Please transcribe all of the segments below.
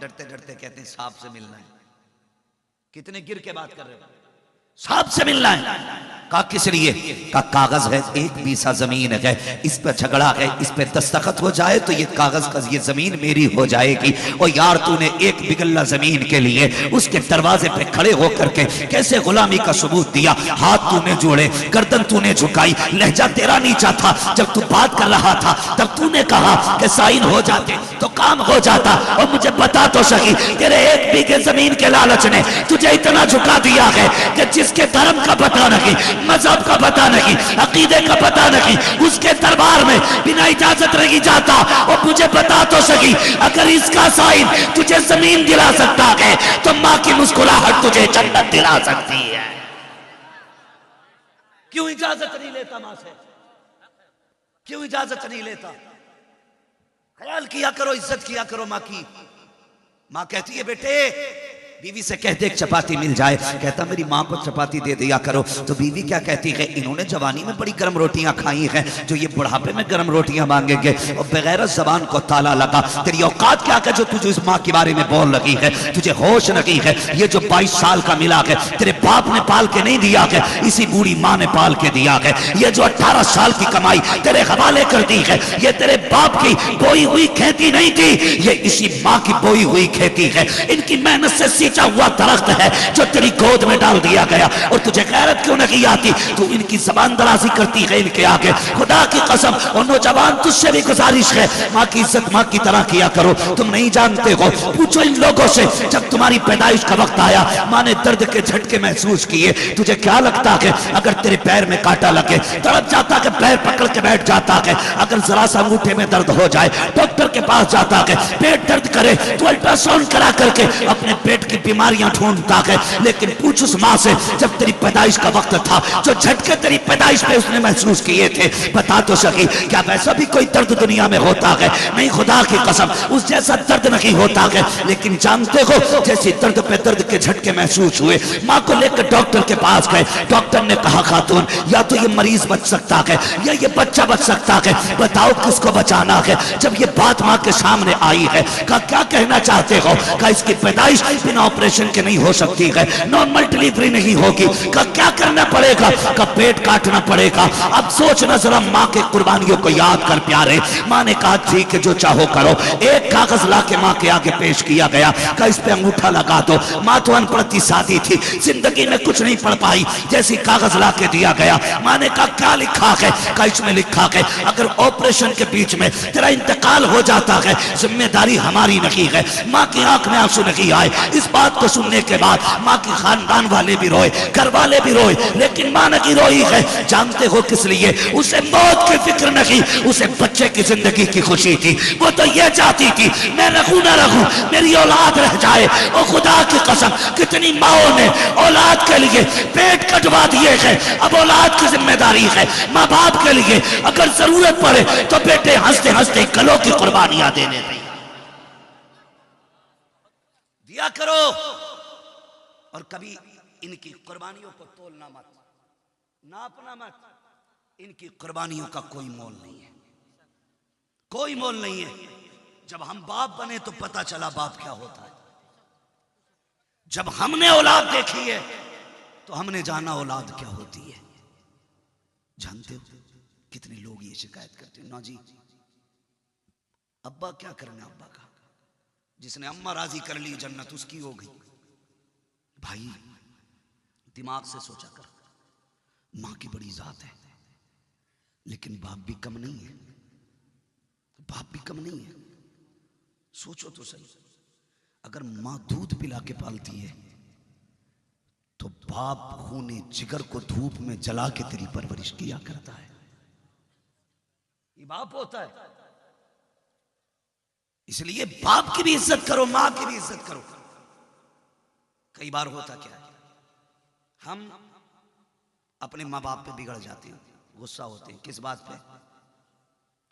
डरते डरते कहते हैं सांप से मिलना है। कितने गिर के बात कर रहे हो? सांप से मिलना है। कहा किस लिए? कहा कागज है, एक बीसा जमीन है, इस पर झगड़ा है, इस पर दस्तखत हो जाए तो ये कागज का ये जमीन मेरी हो जाएगी। और यार तूने एक बिगल्ला जमीन के लिए उसके दरवाजे पे खड़े होकर के कैसे गुलामी का सबूत दिया। हाथ तूने जोड़े, गर्दन तूने झुकाई, लहजा तेरा नीचा था। जब तू बात कर रहा था तब तूने कहा कि साइन हो जाते तो काम हो जाता। और मुझे बता तो सही, तेरे एक बीघे जमीन के लालच ने तुझे इतना झुका दिया है कि जिसके धर्म का पता नहीं, मजहब का पता नहीं, अकीदे का पता नहीं, उसके दरबार में बिना इजाजत नहीं जाता। और मुझे बता तो सही, अगर इसका साइन तुझे जमीन दिला सकता है तो माँ की मुस्कुराहट तुझे जन्नत दिला सकती है। क्यों इजाजत नहीं लेता माँ से? क्यों इजाजत नहीं लेता? ख्याल किया करो, इज्जत किया करो माँ की। माँ कहती है बेटे बीवी से कहते एक चपाती मिल जाए। कहता मेरी माँ को चपाती दे दिया करो। तो बीवी क्या कहती है, इन्होंने जवानी में बड़ी गर्म रोटियां खाई हैं, जो ये बुढ़ापे में गर्म रोटियां मांगेंगे। और बगैर जबान को ताला लगा। तेरी औकात क्या है जो तुझे इस माँ के बारे में बोल लगी है? तुझे होश नहीं है? ये जो 22 साल का मिला है तेरे बाप ने पाल के नहीं दिया है, इसी बूढ़ी माँ ने पाल के दिया है। ये जो 18 साल की कमाई तेरे हवाले कर दी है, ये तेरे बाप की बोई हुई खेती नहीं थी, ये इसी माँ की बोई हुई खेती है। इनकी मेहनत से सींचा हुआ दरख्त है जो तेरी गोद में डाल दिया गया। और तुझे गैरत क्यों नहीं आती? तू इनकी जबान दराजी करती है इनके आगे। खुदा की कसम और नौजवान तुझसे भी गुजारिश है, माँ की इज्जत माँ की तरह किया करो। तुम नहीं जानते हो, पूछो इन लोगों से जब तुम्हारी पैदाइश का वक्त आया माँ ने दर्द के झटके महसूस किए। तुझे क्या लगता है अगर तेरे पैर में कांटा लगे तड़प जाता है, पैर पकड़ के बैठ जाता है? अगर जरा सा अंगूठे में दर्द हो जाए डॉक्टर के पास जाता है, पेट दर्द करे तो अल्ट्रासाउंड करा करके अपने पेट की बीमारियां ढूंढता है। लेकिन पूछ उस माँ से जब तेरी पैदाइश का वक्त था, जो झटके तेरी पैदाइश पे उसने महसूस किए थे, बता तो सकी क्या वैसा भी कोई दर्द दुनिया में होता है? नहीं, खुदा की कसम उस जैसा दर्द नहीं होता है। लेकिन जानते हो जैसे दर्द पे दर्द के झटके महसूस हुए, माँ को लेकर डॉक्टर के पास गए। डॉक्टर ने कहा खातून या तो ये मरीज बच सकता है या ये बच्चा बच सकता है, बताओ किसको बचाना है? जब ये बात माँ के सामने आई है, कहा क्या कहना चाहते हो? कहा इसकी पैदाइश बिना ऑपरेशन के नहीं हो सकती है, नॉर्मल डिलीवरी नहीं होगी। का क्या करना पड़ेगा? का पेट काटना पड़ेगा। अब सोचना जरा माँ के कुर्बानियों को याद कर प्यारे। माँ ने कहा ठीक है जो चाहो करो। एक कागज ला के माँ के आगे पेश किया गया, का इस पे अंगूठा लगा दो। माँ तो अनपढ़ थी, सादी थी, जिंदगी में कुछ नहीं पढ़ पाई। जैसी कागज ला के दिया गया, माँ ने कहा क्या लिखा है? का इसमें लिखा है अगर ऑपरेशन के बीच में तेरा इंतकाल हो जाता है जिम्मेदारी हमारी नहीं है। माँ की आंख में आंसू नहीं आए। इस बात को सुनने के बाद माँ की खानदान वाले भी रोए, घर वाले भी रोए, लेकिन माँ नहीं रोई है। जानते हो किस लिए? उसे मौत की फिक्र नहीं, उसे बच्चे की जिंदगी की खुशी थी। वो तो ये चाहती थी मैं रहूं ना रहूं, मेरी औलाद रह जाए। और खुदा की कसम कितनी माओ ने औलाद के लिए पेट कटवा दिए हैं। अब औलाद की जिम्मेदारी है माँ बाप के लिए, अगर जरूरत पड़े तो बेटे हंसते हंसते गलों की कुर्बानियां देने दिया करो। और कभी इनकी कुर्बानियों को तोलना मत, नापना मत। इनकी कुर्बानियों का कोई मोल नहीं है, कोई मोल नहीं है। जब हम बाप बने तो पता चला बाप क्या होता है। जब हमने औलाद देखी है तो हमने जाना औलाद क्या होती है। जानते हो कितने लोग ये शिकायत करते हैं, ना जी अब्बा क्या करना, अब्बा का जिसने अम्मा राजी कर ली जन्नत उसकी हो गई। भाई दिमाग से सोचा कर, मां की बड़ी जात है, लेकिन बाप भी कम नहीं है, बाप भी कम नहीं है। सोचो तो सही, अगर मां दूध पिला के पालती है तो बाप खूने जिगर को धूप में जला के तेरी परवरिश किया करता है। ये बाप होता है। इसलिए बाप की भी इज्जत करो, मां की भी इज्जत करो। कई बार होता क्या है, हम अपने माँ बाप पे बिगड़ जाते हैं, गुस्सा होते हैं। किस बात पे?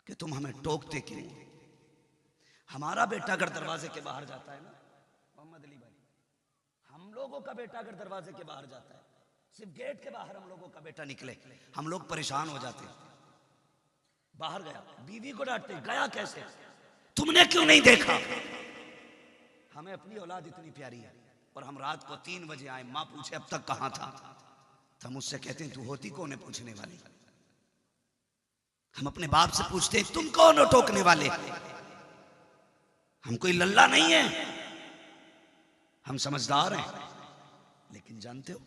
कि तुम हमें टोकते क्यों? हमारा बेटा अगर दरवाजे के बाहर जाता है ना मोहम्मद अली भाई, हम लोगों का बेटा अगर दरवाजे के बाहर जाता है, सिर्फ गेट के बाहर हम लोगों का बेटा निकले, हम लोग परेशान हो जाते हैं। बाहर गया, बीवी को डांटते, गया कैसे, तुमने क्यों नहीं देखा? हमें अपनी औलाद इतनी प्यारी है और हम रात को 3 बजे आए, माँ पूछे अब तक कहां था, तो हम उससे कहते हैं तू होती कौन है पूछने वाली। हम अपने बाप से पूछते हैं तुम कौन हो टोकने वाले। हम कोई लल्ला नहीं है, हम समझदार हैं। लेकिन जानते हो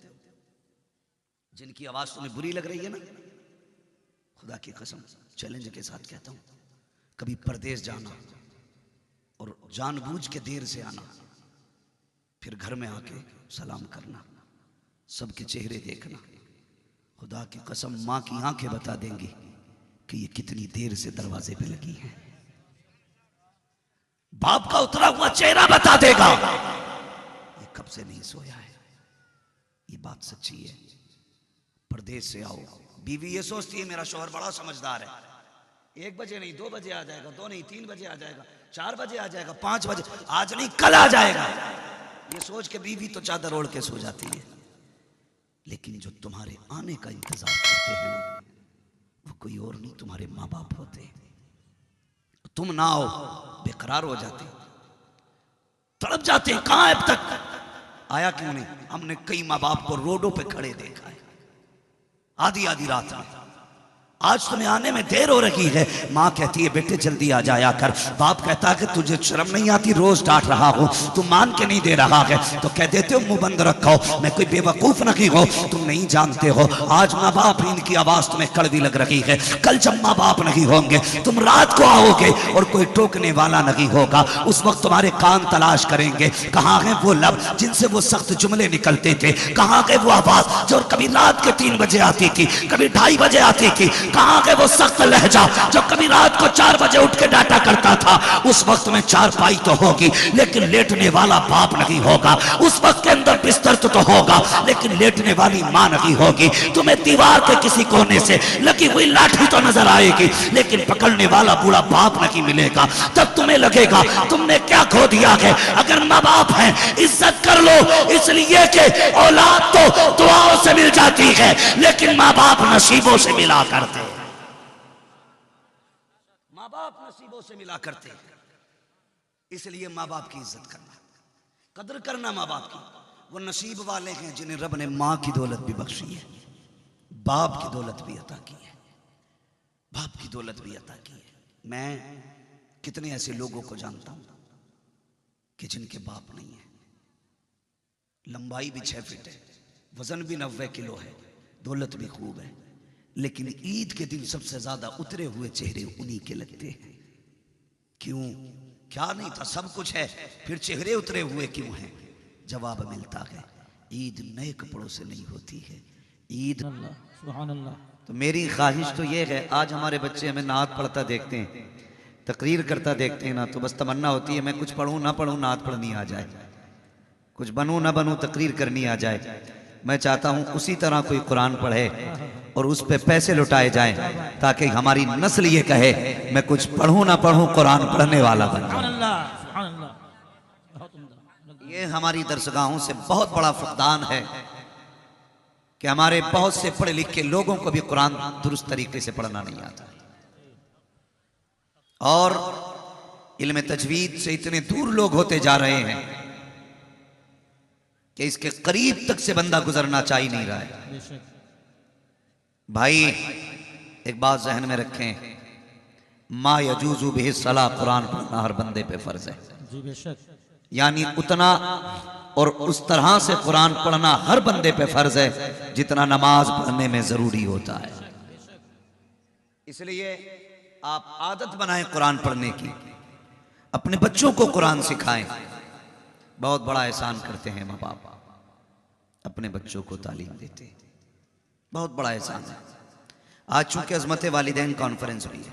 जिनकी आवाज तुम्हें बुरी लग रही है ना, खुदा की कसम चैलेंज के साथ कहता हूं, कभी परदेश जाना और जानबूझ के देर से आना, फिर घर में आके सलाम करना, सबके चेहरे देखना, खुदा की कसम मां की आंखें बता देंगी कि ये कितनी देर से दरवाजे पे लगी है। बाप का उतरा हुआ चेहरा बता देगा ये कब से नहीं सोया है। ये बात सच्ची है। परदेश से आओ, बीवी ये सोचती है मेरा शौहर बड़ा समझदार है, 1 बजे नहीं 2 बजे आ जाएगा, 2 नहीं 3 बजे आ जाएगा, 4 बजे आ जाएगा, 5 बजे, आज नहीं कल आ जाएगा। ये सोच के बीवी तो चादर ओढ़ के सो जाती है। लेकिन जो तुम्हारे आने का इंतजार करते हैं ना, वो कोई और नहीं तुम्हारे माँ बाप होते। तुम ना आओ बेकरार हो जाते, तड़प जाते, कहां है अब तक आया क्यों नहीं। हमने कई माँ बाप को रोडों पे खड़े देखा है आधी आधी रात में, आज तुम्हें आने में देर हो रही है, माँ कहती है बेटे जल्दी आ जाया कर, बाप कहता है कि तुझे शर्म नहीं आती, रोज डांट रहा हूं, तुम मान के नहीं दे रहा है, तो कह देते हो मुंह बंद रखो, मैं कोई बेवकूफ नहीं हो, तुम नहीं जानते हो आज माँ बाप इनकी आवाज तुम्हें कड़वी लग रही है, कल जब माँ बाप नहीं होंगे तुम रात को आओगे और कोई टोकने वाला नहीं होगा, उस वक्त तुम्हारे कान तलाश करेंगे कहाँ है वो लब जिनसे वो सख्त जुमले निकलते थे, कहाँ गए वो आवाज जो कभी रात के 3 बजे आती थी, कभी 2:30 बजे आती थी, कहां गए वो सख्त लहजा जो कभी रात को 4 बजे उठ के डांटा करता था। उस वक्त में चारपाई तो होगी लेकिन लेटने वाला बाप नहीं होगा, उस वक्त के अंदर बिस्तर तो होगा लेकिन लेटने वाली मां नहीं होगी। तुम्हें दीवार के किसी कोने से लगी हुई लाठी तो नजर आएगी लेकिन पकड़ने वाला बूढ़ा बाप नहीं मिलेगा। तब तुम्हें लगेगा तुमने क्या खो दिया है। अगर माँ बाप हैं इज्जत कर लो, इसलिए कि औलाद तो दुआओं से मिल जाती है लेकिन माँ बाप नसीबों से मिला करते, माँ बाप नसीबों से मिला करते। इसलिए माँ बाप की इज्जत करना, कदर करना माँ बाप की। वो नसीब वाले हैं जिन्हें रब ने माँ की दौलत भी बख्शी है, बाप की दौलत भी अता की है, बाप की दौलत भी अता की है। मैं कितने ऐसे लोगों को जानता हूं कि जिनके बाप नहीं है, लंबाई भी 6 फीट है, वजन भी 90 किलो है, दौलत भी खूब है, लेकिन ईद के दिन सबसे ज्यादा उतरे हुए चेहरे उन्हीं के लगते हैं। क्यों? क्या नहीं था, सब कुछ है, फिर चेहरे उतरे हुए क्यों हैं? जवाब मिलता है ईद नए कपड़ों से नहीं होती है, ईद सुभान अल्लाह। तो मेरी ख्वाहिश तो ये है, आज हमारे बच्चे हमें नात पढ़ता देखते हैं, तकरीर करता देखते हैं ना, तो बस तमन्ना होती है मैं कुछ पढ़ूं ना पढ़ूं नात पढ़नी आ जाए, कुछ बनूं ना बनूं तकरीर करनी आ जाए। मैं चाहता हूं उसी तरह कोई कुरान पढ़े और उस पे पैसे लुटाए जाएं ताकि हमारी नस्ल ये कहे मैं कुछ पढ़ूं ना पढ़ूं कुरान पढ़ने वाला बन जाऊं। सुभान अल्लाह, सुभान अल्लाह, बहुत उम्दा। ये हमारी दरसगाहों से बहुत बड़ा फुकदान है कि हमारे बहुत से पढ़े लिखे लोगों को भी कुरान दुरुस्त तरीके से पढ़ना नहीं आता और इल्म तजवीद से इतने दूर लोग होते जा रहे हैं कि इसके करीब तक से बंदा गुजरना चाह ही नहीं रहा है। भाई एक बात जहन में रखें, मा यजूजु बिही सला, कुरान पढ़ना हर बंदे पे फर्ज है। जी बेशक, यानी उतना और उस तरह से कुरान पढ़ना हर बंदे पे फर्ज है जितना नमाज पढ़ने में जरूरी होता है। इसलिए आप आदत बनाएं कुरान पढ़ने की, अपने बच्चों को कुरान सिखाएं। बहुत बड़ा एहसान करते हैं माँ बाप, अपने बच्चों को तालीम देते हैं, बहुत बड़ा एहसान है। आज चूंकि अजमत वालिदैन कॉन्फ्रेंस हुई है,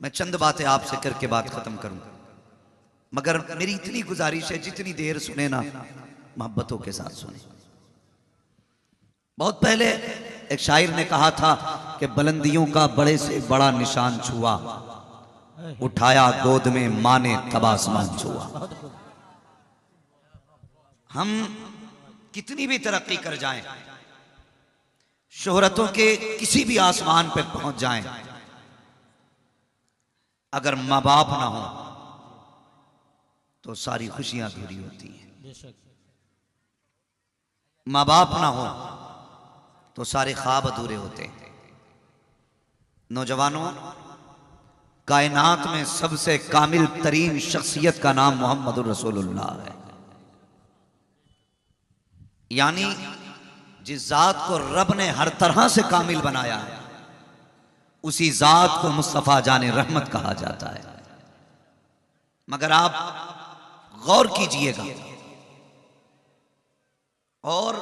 मैं चंद बातें आपसे करके बात खत्म करूंगा, मगर मेरी इतनी गुजारिश है जितनी देर सुने ना मोहब्बतों के साथ सुने। बहुत पहले एक शायर ने कहा था कि बुलंदियों का बड़े से बड़ा निशान छुआ, उठाया गोद में माँ ने तब आसमान छुआ। हम कितनी भी तरक्की कर जाएं, शोहरतों के किसी भी आसमान पर पहुंच जाएं, अगर माँ बाप ना हो तो सारी खुशियां अधूरी होती हैं। बेशक। माँ बाप ना हो तो सारे ख्वाब अधूरे होते हैं। नौजवानों, कायनात में सबसे कामिल तरीन शख्सियत का नाम मोहम्मद रसूलुल्लाह है। यानी जिस जात को रब ने हर तरह से कामिल बनाया है, उसी जात को मुस्तफा जाने रहमत कहा जाता है। मगर आप गौर कीजिएगा और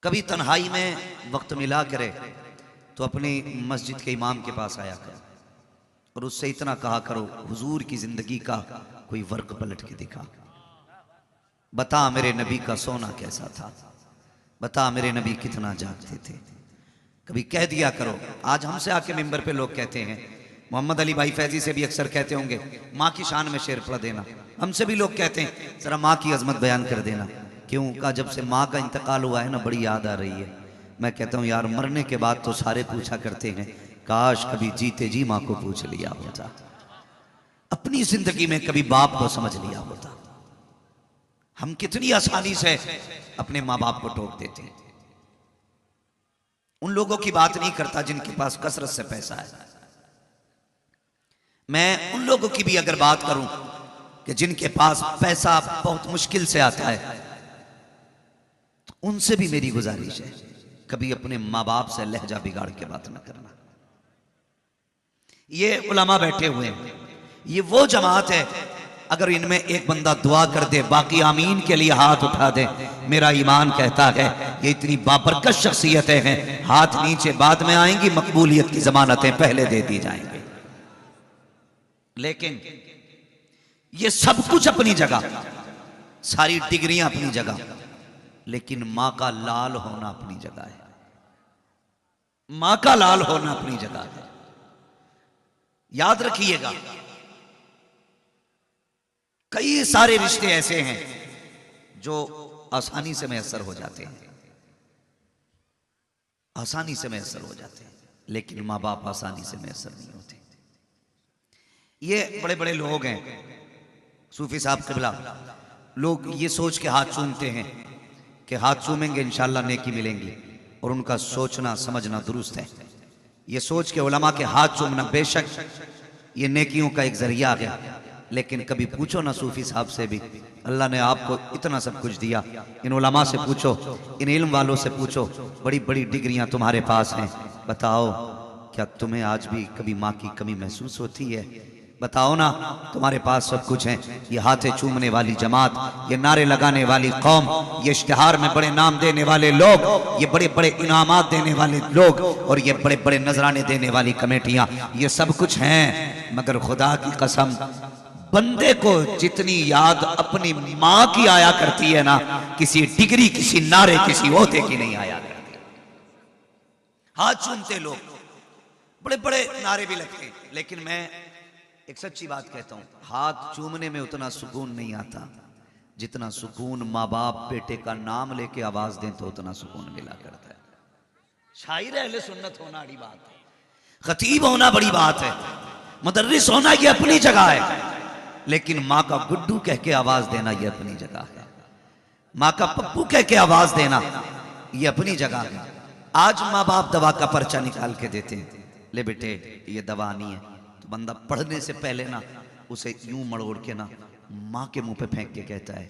कभी तन्हाई में वक्त मिला करे तो अपनी मस्जिद के इमाम के पास आया करो और उससे इतना कहा करो, हुजूर की जिंदगी का कोई वर्क पलट के दिखा, बता मेरे नबी का सोना कैसा था, बता मेरे नबी कितना जागते थे। कभी कह दिया करो। आज हमसे आके मिंबर पे लोग कहते हैं, मोहम्मद अली भाई फैजी से भी अक्सर कहते होंगे, माँ की शान में शेर पढ़ देना। हमसे भी लोग कहते हैं जरा माँ की अजमत बयान कर देना। क्यों? का जब से माँ का इंतकाल हुआ है ना, बड़ी याद आ रही है। मैं कहता हूँ यार, मरने के बाद तो सारे पूछा करते हैं, काश कभी जीते जी माँ को पूछ लिया होता, अपनी जिंदगी में कभी बाप को समझ लिया होता। हम कितनी आसानी से अपने माँ बाप को टोक देते हैं। उन लोगों की बात नहीं करता जिनके पास कसरत से पैसा है। मैं उन लोगों की भी अगर बात करूं कि जिनके पास पैसा बहुत मुश्किल से आता है, तो उनसे भी मेरी गुजारिश है, कभी अपने माँ बाप से लहजा बिगाड़ के बात ना करना। ये उलमा बैठे हुए हैं, ये वो जमात है, अगर इनमें एक बंदा दुआ कर दे, बाकी आमीन के लिए हाथ उठा दे, मेरा ईमान कहता है ये इतनी बाबरकत शख्सियतें हैं, हाथ नीचे बाद में आएंगी, मकबूलियत की जमानतें पहले दे दी जाएंगी। लेकिन ये सब कुछ अपनी जगह, सारी डिग्रियां अपनी जगह, लेकिन मां का लाल होना अपनी जगह है। मां का लाल होना अपनी जगह है। याद रखिएगा, कई सारे रिश्ते ऐसे हैं जो आसानी से मैसर हो जाते हैं, आसानी से मैसर हो जाते हैं, लेकिन मां बाप आसानी से मैसर नहीं होते। ये बड़े बड़े लोग हैं, सूफी साहब क़िबला, लोग ये सोच के हाथ चूमते हैं कि हाथ चूमेंगे इंशाअल्लाह नेकी मिलेंगी, और उनका सोचना समझना दुरुस्त है। ये सोच के उलमा के हाथ चूमना बेशक ये नेकियों का एक जरिया है, लेकिन कभी पूछो ना सूफी साहब से भी, अल्लाह ने आपको इतना सब कुछ दिया, इन उलमा से पूछो, इन इल्म वालों से पूछो, बड़ी बड़ी डिग्रियां तुम्हारे पास हैं, बताओ क्या तुम्हें आज भी कभी माँ की कमी महसूस होती है? बताओ ना, तुम्हारे पास सब कुछ है। ये हाथे चूमने वाली जमात, ये नारे लगाने वाली कौम, ये इश्तिहार में बड़े नाम देने वाले लोग, ये बड़े बड़े इनामात देने वाले लोग, और ये बड़े बड़े नजराने देने वाली कमेटियां, ये सब कुछ हैं, मगर खुदा की कसम, बंदे को जितनी याद अपनी माँ की आया करती है ना, किसी डिग्री, किसी नारे, किसी ओहदे की नहीं आया करती। हाथ चूमते लोग, बड़े बड़े नारे भी लगते हैं, लेकिन मैं एक सच्ची बात कहता हूं, हाथ चूमने में उतना सुकून नहीं आता जितना सुकून माँ बाप बेटे का नाम लेके आवाज दें तो उतना सुकून मिला करता है। शायर अहले सुन्नत होना बड़ी बात है, खतीब होना बड़ी बात है, मुदर्रिस होना ये अपनी जगह है, लेकिन माँ का गुड्डू कह के आवाज देना ये अपनी जगह है, माँ का पप्पू कह के आवाज देना ये अपनी जगह है। आज माँ बाप दवा का पर्चा निकाल के देते हैं, ले बेटे ये दवा नहीं है, तो बंदा पढ़ने से पहले ना उसे यूं मड़ोड़ के ना माँ के मुंह पे फेंक के कहता है,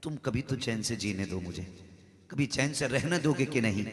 तुम कभी तो चैन से जीने दो मुझे, कभी चैन से रहने दोगे कि नहीं?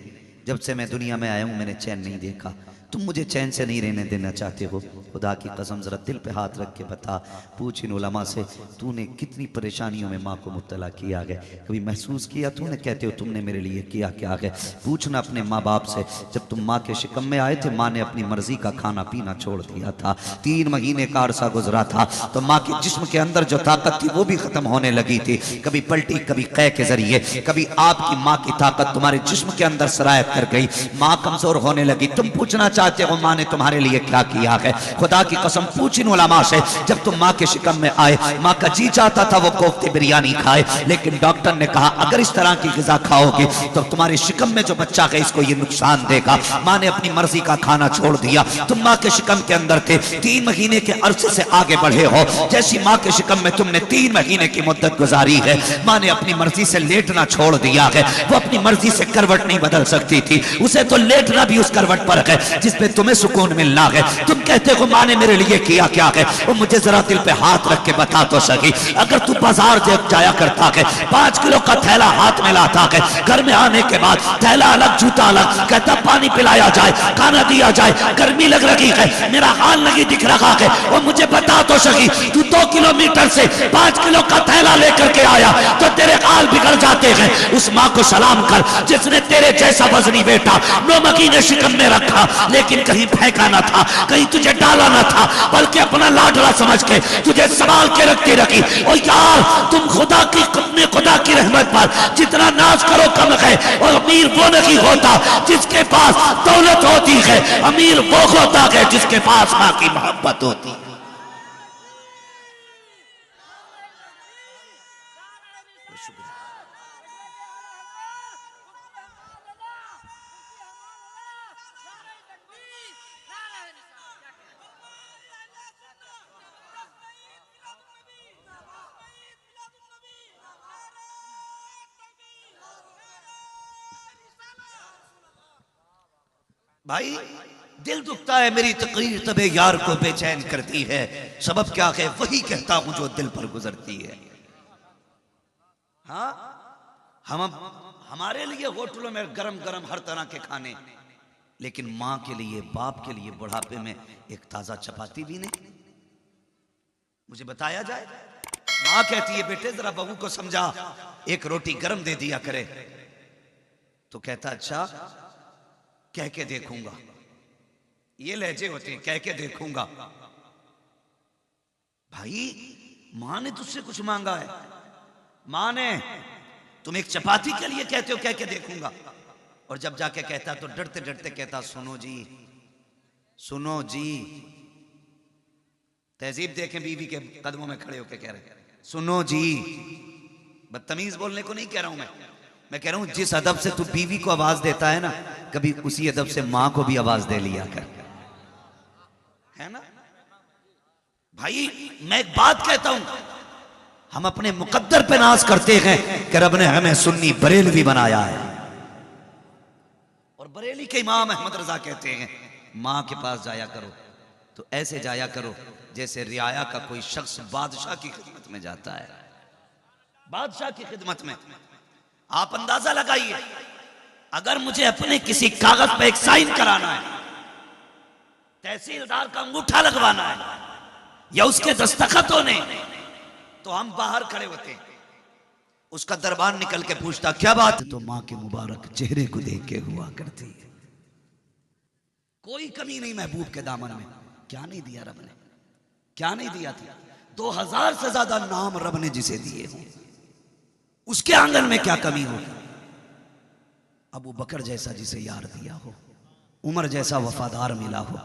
जब से मैं दुनिया में आया हूं मैंने चैन नहीं देखा, तुम मुझे चैन से नहीं रहने देना चाहते हो? खुदा की कसम जरा दिल पे हाथ रख के बता, पूछ इन उलमा से, तूने कितनी परेशानियों में माँ को मुब्तला किया है, कभी महसूस किया तूने? कहते हो तुमने मेरे लिए किया क्या है? पूछना अपने माँ बाप से, जब तुम माँ के शिकम में आए थे, माँ ने अपनी मर्जी का खाना पीना छोड़ दिया था, 3 महीने का अरसा गुजरा था, तो माँ के जिस्म के अंदर जो ताकत थी वो भी खत्म होने लगी थी, कभी पलटी कभी कै के जरिए, कभी आपकी माँ की ताकत तुम्हारे जिस्म के अंदर सरायत कर गई, माँ कमजोर होने लगी। तुम पूछना चाहते हो माँ ने तुम्हारे लिए क्या किया है? खुदा की कसम पूछ इन उलमा से, जब तुम माँ के शिकम में आए, माँ का जी चाहता था वो कोफ्ते बिरयानी खाए, लेकिन डॉक्टर ने कहा अगर इस तरह की ग़िज़ा खाओगे तो तुम्हारे शिकम में जो बच्चा है इसको ये नुकसान देगा। माँ ने अपनी मर्जी का खाना छोड़ दिया। तुम माँ के शिकम के अंदर थे, 3 महीने के अरसे से आगे बढ़े हो। जैसी माँ के शिकम में तुमने 3 महीने की मुद्दत गुजारी है, माँ ने अपनी मर्जी से लेटना छोड़ दिया है। वो अपनी मर्जी से करवट नहीं बदल सकती थी, उसे तो लेटना भी उस करवट पर है जिसपे तुम्हें सुकून मिलना है। तुम कहते हो माँ ने मेरे लिए किया क्या है, वो मुझे जरा दिल पे हाथ रख के बता तो सकी। अगर तू बाजार जाया करता है, 5 किलो का थैला हाथ में लाता है, घर में आने के बाद थैला अलग जूता अलग, कहता पानी पिलाया जाए, खाना दिया जाए, गर्मी लग रही है, मेरा हाल नहीं दिख रहा है, वो मुझे बता तो सकी। तू 2 किलोमीटर से 5 किलो का थैला लेकर के आया तो तेरे हाल बिगड़ जाते हैं। उस माँ को सलाम कर जिसने तेरे जैसा वजनी बेटा 9 महीने शिकम में रखा, लेकिन कहीं फेंका ना था, कहीं तुझे डाला ना था, बल्कि अपना लाडला समझ के तुझे संभाल के रखती रखी। और यार तुम खुदा की अपने खुदा की रहमत पर जितना नाज करो कम है। और अमीर वो नहीं होता जिसके पास दौलत होती है, अमीर वो होता है जिसके पास माँ की मोहब्बत होती है। भाई दिल दुखता है, मेरी तकरीर तबे यार को बेचैन करती है। सबब क्या है, वही कहता हूं जो दिल पर गुजरती है। हाँ, हमारे लिए होटलों में गरम गरम हर तरह के खाने, लेकिन माँ के लिए, बाप के लिए बुढ़ापे में एक ताजा चपाती भी नहीं। मुझे बताया जाए, माँ कहती है बेटे जरा बहू को समझा, एक रोटी गरम दे दिया करे। तो कहता अच्छा कह के देखूंगा। ये लहजे होते हैं, कह के देखूंगा। भाई मां ने तुझसे कुछ मांगा है, मां ने, तुम एक चपाती के लिए कहते हो कह के देखूंगा, और जब जाके कहता तो डरते डरते कहता सुनो जी, सुनो जी। तहजीब देखें, बीवी के कदमों में खड़े होकर कह रहे सुनो जी। बदतमीज बोलने को नहीं कह रहा हूं मैं कह रहा हूं जिस अदब से तू बीवी को आवाज देता है ना, कभी उसी अदब से मां को भी आवाज दे लिया कर, है ना भाई। मैं एक बात कहता हूं, हम अपने मुकद्दर पे नाज करते हैं कि रब ने हमें सुन्नी बरेलवी बनाया है, और बरेली के इमाम अहमद रजा कहते हैं मां के पास जाया करो तो ऐसे जाया करो जैसे रियाया का कोई शख्स बादशाह की खिदमत में जाता है। बादशाह की खिदमत में आप अंदाजा लगाइए, अगर मुझे अपने किसी कागज पे एक साइन कराना है, तहसीलदार का अंगूठा लगवाना है या उसके दस्तखत होने, तो हम बाहर खड़े होते हैं। उसका दरबार निकल के पूछता क्या बात है, तो मां के मुबारक चेहरे को देख के हुआ करती है। कोई कमी नहीं महबूब के दामन में। क्या नहीं दिया रब ने, क्या नहीं दिया था? 2000 से ज्यादा नाम रब ने जिसे दिए हों, उसके आंगन में क्या कमी होगी? अबू बकर जैसा जिसे यार दिया हो, उमर जैसा वफादार मिला हो,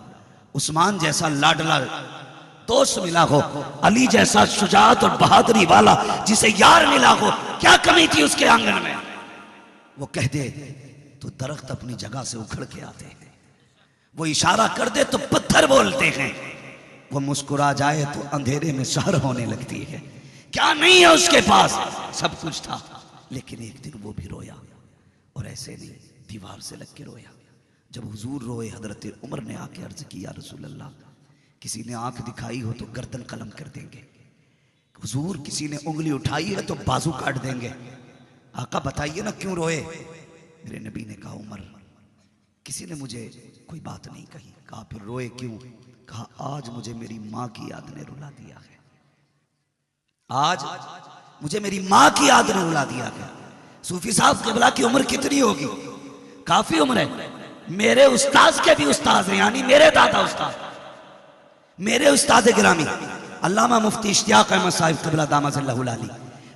उस्मान जैसा लाडला दोस्त मिला हो, अली जैसा शुजाअत और बहादुरी वाला जिसे यार मिला हो, क्या कमी थी उसके आंगन में? वो कह दे तो दरख्त अपनी जगह से उखड़ के आते हैं, वो इशारा कर दे तो पत्थर बोलते हैं, वो मुस्कुरा जाए तो अंधेरे में शहर होने लगती है। क्या नहीं है उसके पास? सब कुछ था, लेकिन एक दिन वो भी रोया, और ऐसे नहीं दीवार से लग के रोया। जब हुजूर रोए, हजरत उमर ने आके अर्ज किया रसूल अल्लाह, किसी ने आंख दिखाई हो तो गर्दन कलम कर देंगे, हुजूर किसी ने उंगली उठाई है तो बाजू काट देंगे। आका बताइए ना क्यों रोए? मेरे नबी ने कहा उमर, किसी ने मुझे कोई बात नहीं कही। कहा फिर रोए क्यों? कहा आज मुझे मेरी माँ की याद ने रुला दिया है, आज मुझे मेरी माँ की याद ने रुला दिया है। सूफी साहब क़िबला की उम्र कितनी होगी? काफी उम्र है। मेरे उस्ताद के भी उस्ताद हैं, यानी मेरे दादा उस्ताद, मेरे उस्ताद गिरामी अल्लामा मुफ्ती इश्तियाक अहमद साहिब क़िबला दामतुल्लाहु अलैहि,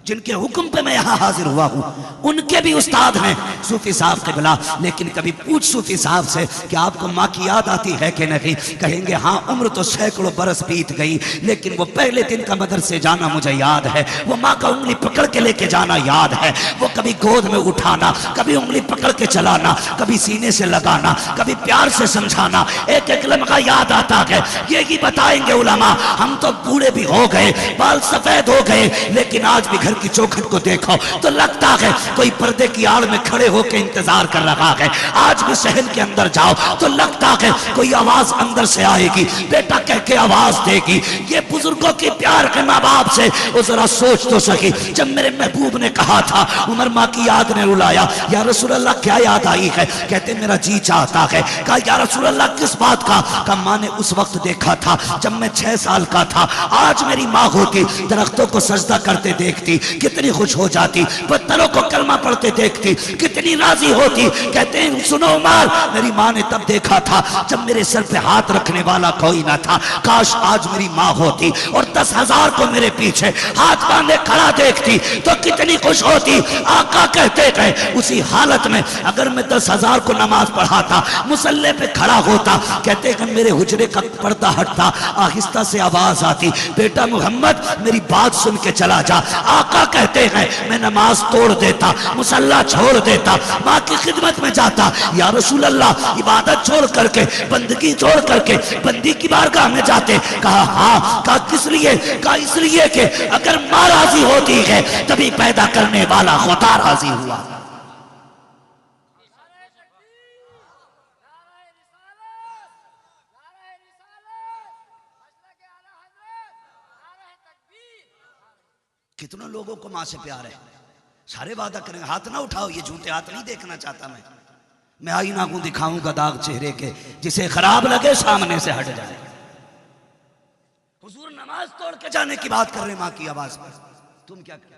जिनके हुक्म पे मैं यहाँ हाजिर हुआ हूँ, उनके भी उस्ताद हैं सूफी साहब क़िबला। लेकिन कभी पूछ सूफी साहब से कि आपको माँ की याद आती है कि नहीं, कहेंगे हाँ, उम्र तो सैकड़ों बरस बीत गई, लेकिन वो पहले दिन का मदरसे जाना मुझे याद है, वो माँ का उंगली पकड़ के लेके जाना याद है, वो कभी गोद में उठाना, कभी उंगली पकड़ के चलाना, कभी सीने से लगाना, कभी प्यार से समझाना, एक एक लम्हा याद आता है। यही बताएंगे उलमा, हम तो बूढ़े भी हो गए, बाल सफेद हो गए, लेकिन आज भी घर की चौखट को देखो तो लगता है कोई पर्दे की आड़ में खड़े होकर इंतजार कर रहा है। आज भी शहर के अंदर जाओ तो लगता है कोई आवाज अंदर से आएगी, बेटा कह के आवाज देगी। ये बुजुर्गों की प्यार के माँ बाप से वो जरा सोच तो सकी। जब मेरे महबूब ने कहा था, उमर माँ की याद ने रुलाया, या रसूल अल्लाह क्या याद आई है? कहते मेरा जी चाहता है। कहा या रसूल अल्लाह किस बात का? कहा माँ ने उस वक्त देखा था जब मैं 6 साल का था, आज मेरी माँ होती, दरख्तों को सजदा करते देखती कितनी खुश हो जाती, पत्थरों को कलमा पढ़ते देखती कितनी राजी होती। कहते हैं सुनो उमर, मेरी माँ ने तब देखा था जब मेरे सर पे हाथ रखने वाला कोई ना था, काश आज मेरी माँ होती और 10,000 को मेरे पीछे हाथ बांधे खड़ा देखती तो कितनी खुश होती। आका कहते हैं उसी हालत में अगर मैं 10,000 को नमाज पढ़ाता, मुसल्ले पे खड़ा होता, कहते हैं मेरे हुजरे का पर्दा हटता, आहिस्ता से आवाज आती, बेटा मोहम्मद मेरी बात सुन के चला जा। आका कहते हैं मैं नमाज तोड़ देता, मुसल्ला छोड़ देता, माँ की खिदमत में जाता। या रसूल अल्लाह इबादत छोड़ करके, बंदगी छोड़ करके बंदी की बारगाह में जाते? कहा हाँ। कहा किस लिए? कहा इसलिए कि अगर माँ राजी होती है तभी पैदा करने वाला खुदा राजी हुआ। कितनों लोगों को माँ से प्यार है, सारे वादा करेंगे, हाथ ना उठाओ, ये झूठे हाथ नहीं देखना चाहता मैं आईना को दिखाऊंगा दाग चेहरे के, जिसे खराब लगे सामने से हट जाए। हुजूर नमाज तोड़ के जाने की बात कर रहे माँ की आवाज पर। तुम क्या करते?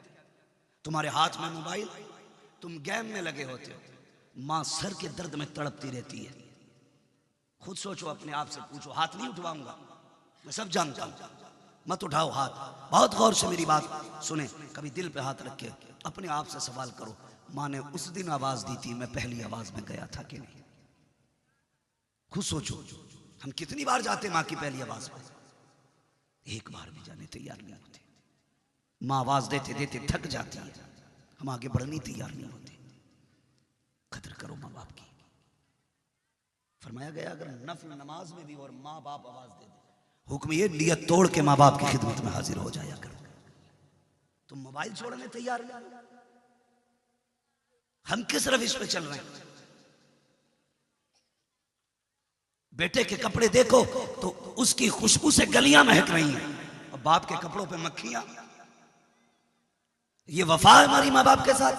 तुम्हारे हाथ में मोबाइल, तुम गेम में लगे होते हो, माँ सर के दर्द में तड़पती रहती है। खुद सोचो, अपने आप से पूछो। हाथ नहीं उठवाऊंगा, मैं सब जानता हूं, मत उठाओ हाथ। बहुत गौर से मेरी बात सुने, कभी दिल पे हाथ रख के अपने आप से सवाल करो, माँ ने उस दिन आवाज दी थी, मैं पहली आवाज में गया था कि नहीं? खुद सोचो, हम कितनी बार जाते माँ की पहली आवाज में? एक बार भी जाने तैयार नहीं होते। माँ आवाज देते देते थक जाती है, हम आगे बढ़ने तैयार नहीं होते। कदर करो माँ बाप की। फरमाया गया अगर नफल नमाज में भी और माँ बाप आवाज दे दे, हुक्म ये नियत तोड़ के माँ बाप की खिदमत में हाजिर हो जाया करो। तुम मोबाइल छोड़ने तैयार नहीं, हम किस रविश पे चल रहे हैं? बेटे के कपड़े देखो तो उसकी खुशबू से गलियां महक रही हैं, और बाप के कपड़ों पे मक्खियां। ये वफा है हमारी माँ बाप के साथ।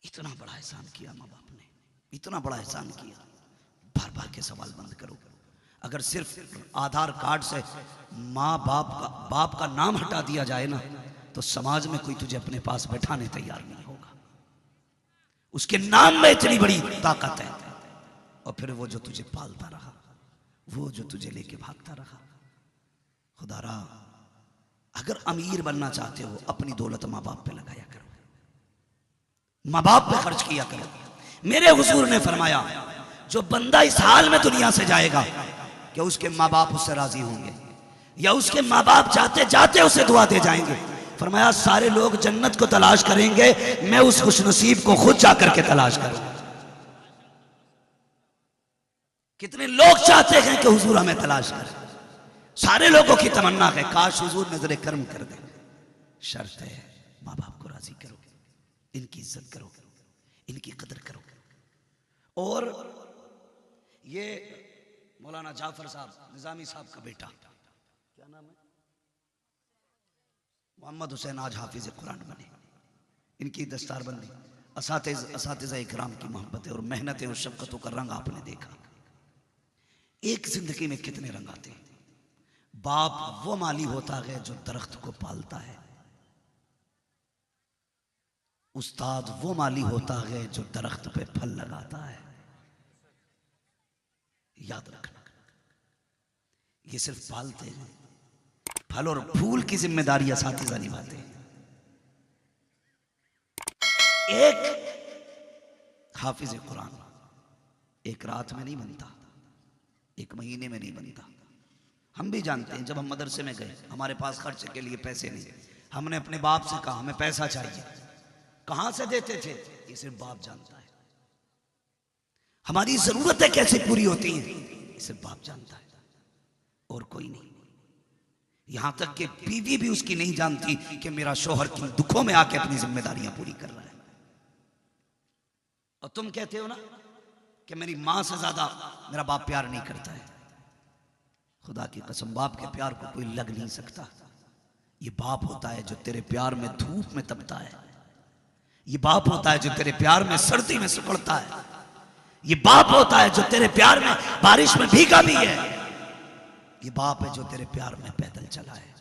इतना बड़ा एहसान किया माँ बाप ने, इतना बड़ा एहसान किया। बार बार के सवाल बंद करो। अगर सिर्फ आधार कार्ड से माँ बाप का नाम हटा दिया जाए ना, तो समाज में कोई तुझे अपने पास बैठाने तैयार नहीं होगा। उसके नाम में इतनी बड़ी ताकत है। और फिर वो जो तुझे पालता रहा, वो जो तुझे लेके भागता रहा। खुदारा अगर अमीर बनना चाहते हो, अपनी दौलत माँ बाप पे लगाया करो, माँ बाप पे खर्च किया करो। मेरे हुजूर ने फरमाया जो बंदा इस हाल में दुनिया से जाएगा कि उसके माँ बाप उससे राजी होंगे, या उसके माँ बाप जाते जाते उसे दुआ दे जाएंगे। फरमाया सारे लोग जन्नत को तलाश करेंगे, मैं उस खुशनसीब को खुद जाकर के तलाश करूं। कितने लोग चाहते हैं कि हुजूर हमें तलाश करें। सारे लोगों की तमन्ना है काश हुजूर नजरे करम कर दे। शर्त है माँ बाप को राजी करो, इनकी इज्जत करो, इनकी कदर करो। और ये मौलाना जाफर साहब निजामी साहब का बेटा, क्या नाम है, मोहम्मद हुसैन, आज हाफिज कुरान बने। इनकी दस्तारबंदी, असातिज़ा इकराम की मोहब्बत और मेहनतें और शफ़क़तों का रंग आपने देखा। एक जिंदगी में कितने रंग आते हैं। बाप वो माली होता है जो दरख्त को पालता है, उस्ताद वो माली होता है जो दरख्त पे फल लगाता है। याद रखना, ये सिर्फ पालते हैं, फल और फूल की जिम्मेदारी असातिज़ा निभाते हैं। एक हाफिज कुरान एक रात में नहीं बनता, एक महीने में नहीं बनता। हम भी जानते हैं, जब हम मदरसे में गए, हमारे पास खर्च के लिए पैसे नहीं, हमने अपने बाप से कहा हमें पैसा चाहिए, कहां से देते थे ये सिर्फ बाप जानता है। हमारी जरूरतें कैसे पूरी होती हैं ये सिर्फ बाप जानता है, और कोई नहीं। यहां तक कि बीवी भी उसकी नहीं जानती कि मेरा शोहर किन दुखों में आके अपनी जिम्मेदारियां पूरी कर रहा है। और तुम कहते हो ना कि मेरी मां से ज्यादा मेरा बाप प्यार नहीं करता है। खुदा की कसम, बाप के प्यार को कोई लग नहीं सकता। ये बाप होता है जो तेरे प्यार में धूप में तपता है। ये बाप होता है जो तेरे प्यार में सर्दी में सिकुड़ता है। ये बाप होता है जो तेरे प्यार में बारिश में भीगा भी है। ये बाप है जो तेरे प्यार में पैदल चला है।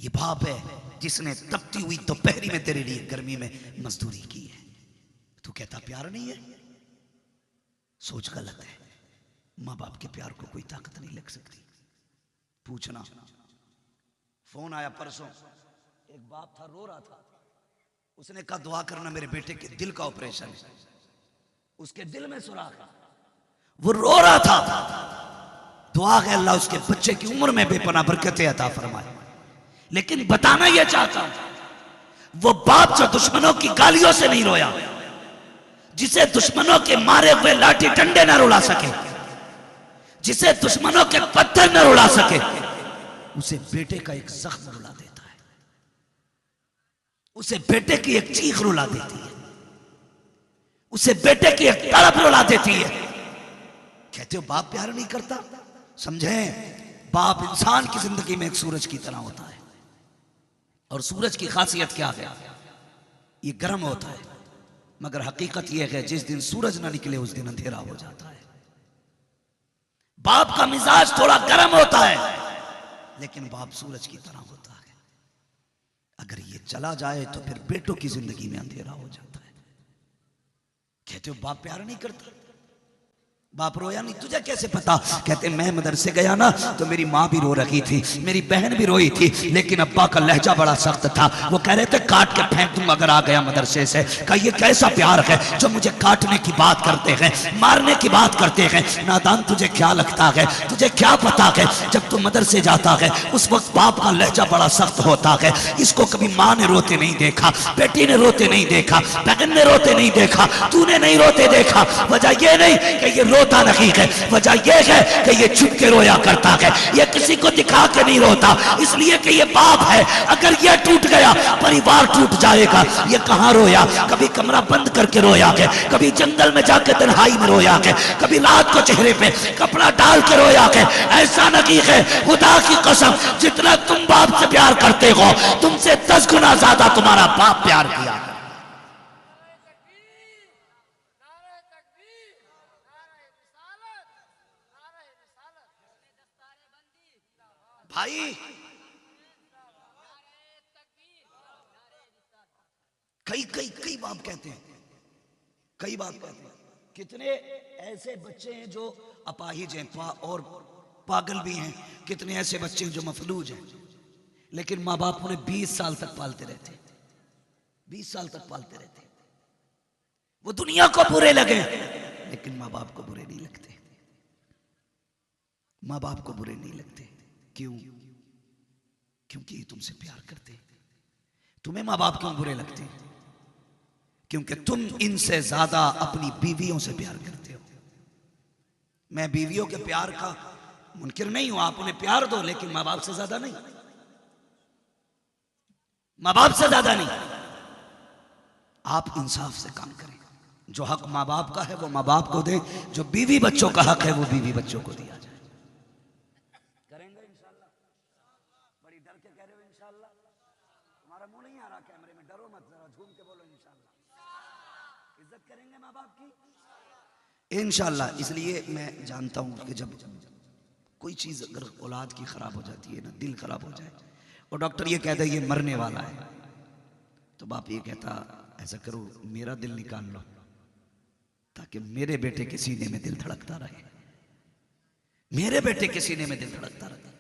ये बाप है जिसने तपती हुई दोपहरी में तेरे लिए गर्मी में मजदूरी की है। तू कहता प्यार नहीं है? सोच गलत है। माँ बाप के प्यार को कोई ताकत नहीं लग सकती। पूछना। फोन आया परसों, एक बाप था रो रहा था, उसने कहा दुआ करना मेरे बेटे के दिल का ऑपरेशन है, उसके दिल में सुराख है। वो रो रहा था, दुआ है अल्लाह उसके बच्चे की उम्र में बेपनाह बरकतें अता फरमाए। लेकिन बताना यह चाहता हूं, वो बाप जो दुश्मनों की गालियों से नहीं रोया, जिसे दुश्मनों के मारे हुए लाठी डंडे न रुला सके, जिसे दुश्मनों के पत्थर न रुला सके, उसे बेटे का एक जख्म रुला देता है, उसे बेटे की एक चीख रुला देती है, उसे बेटे की एक तड़प रुला देती है। कहते हो बाप प्यार नहीं करता? समझे, बाप इंसान की जिंदगी में एक सूरज की तरह होता है। और सूरज की खासियत क्या है? ये गर्म होता है, मगर हकीकत यह है जिस दिन सूरज ना निकले उस दिन अंधेरा हो जाता है। बाप का मिजाज थोड़ा गर्म होता है, लेकिन बाप सूरज की तरह होता है। अगर ये चला जाए तो फिर बेटों की जिंदगी में अंधेरा हो जाता है। कहते हो बाप प्यार नहीं करता? बाप रोया नहीं? तुझे कैसे पता? कहते मैं मदरसे गया ना तो मेरी माँ भी रो रही थी, मेरी बहन भी रोई थी, लेकिन अब्बा का लहजा बड़ा सख्त था। वो कह रहे थे काट के फेंक दूंगा अगर आ गया मदरसे से। कहा ये कैसा प्यार है जो मुझे काटने की बात करते हैं, मारने की बात करते हैं। नादान तुझे क्या लगता है, तुझे क्या पता है, जब तू मदरसे जाता है उस वक्त बाप का लहजा बड़ा सख्त होता है। इसको कभी माँ ने रोते नहीं देखा, बेटी ने रोते नहीं देखा, बहन ने रोते नहीं देखा, तूने नहीं रोते देखा। वजह ये नहीं कि ये रोता नहीं है, वजह यह है कि ये चुप के रोया करता है, ये किसी को दिखा के नहीं रोता, इसलिए कि ये बाप है। अगर ये टूट गया परिवार टूट जाएगा। ये कहां रोया? कभी कमरा बंद करके रोया है, कभी जंगल में जाकर तन्हाई में रोया है, कभी रात को चेहरे पे कपड़ा डाल के रोया है। ऐसा नहीं है, खुदा की कसम जितना तुम बाप से प्यार करते हो तुमसे 10 गुना ज्यादा तुम्हारा बाप प्यार किया। भाई कई बाप कहते हैं, कई बाप कहते हैं। कितने ऐसे बच्चे हैं जो अपाहिज हैं और पागल भी हैं, कितने ऐसे बच्चे हैं जो मफलूज हैं, लेकिन माँ बाप उन्हें 20 साल तक पालते रहते, 20 साल तक पालते रहते। वो दुनिया को बुरे लगे लेकिन माँ बाप को बुरे नहीं लगते, माँ बाप को बुरे नहीं लगते। क्यों? क्योंकि ये तुमसे प्यार करते हैं। तुम्हें माँ बाप क्यों बुरे लगते हैं? क्योंकि तुम इनसे ज्यादा अपनी बीवियों से प्यार करते हो। मैं बीवियों के प्यार का मुनकिर नहीं हूं, आप उन्हें प्यार दो, लेकिन माँ बाप से ज्यादा नहीं, माँ बाप से ज्यादा नहीं। आप इंसाफ से काम करें, जो हक माँ बाप का है वो माँ बाप को दें, जो बीवी बच्चों का हक है वो बीवी बच्चों को दिया जाए। करेंगे इंशाल्लाह? बड़ी डर के कह रहे हो इंशाल्लाह? तुम्हारा मुंह नहीं आ रहा कैमरे में, डरो मत, जरा झूम के बोलो इंशाल्लाह। इज्जत करेंगे माँ बाप की इंशाल्लाह। इसलिए मैं जानता हूं कि जब कोई चीज अगर औलाद की खराब हो जाती है ना, दिल खराब हो जाए और डॉक्टर ये कहता है ये मरने वाला है, तो बाप ये कहता ऐसा करो मेरा दिल निकाल लो ताकि मेरे बेटे के सीने में दिल धड़कता रहे, मेरे बेटे के सीने में दिल धड़कता रहे।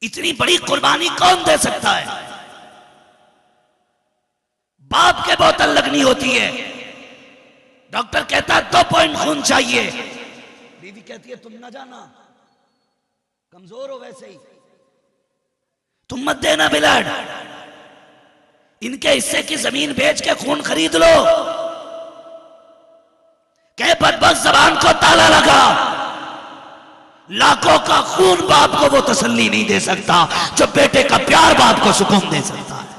इतनी बड़ी कुर्बानी कौन दे सकता है? बाप के बोतल लगनी होती है, डॉक्टर कहता है 2 पॉइंट खून चाहिए, बीवी कहती है तुम ना जाना, कमजोर हो वैसे ही, तुम मत देना ब्लड, इनके हिस्से की जमीन बेच के खून खरीद लो। कह बदबख्त जबान को ताला लगा, लाखों का खून बाप को वो तसल्ली नहीं दे सकता जो बेटे का प्यार बाप को सुकून दे सकता है।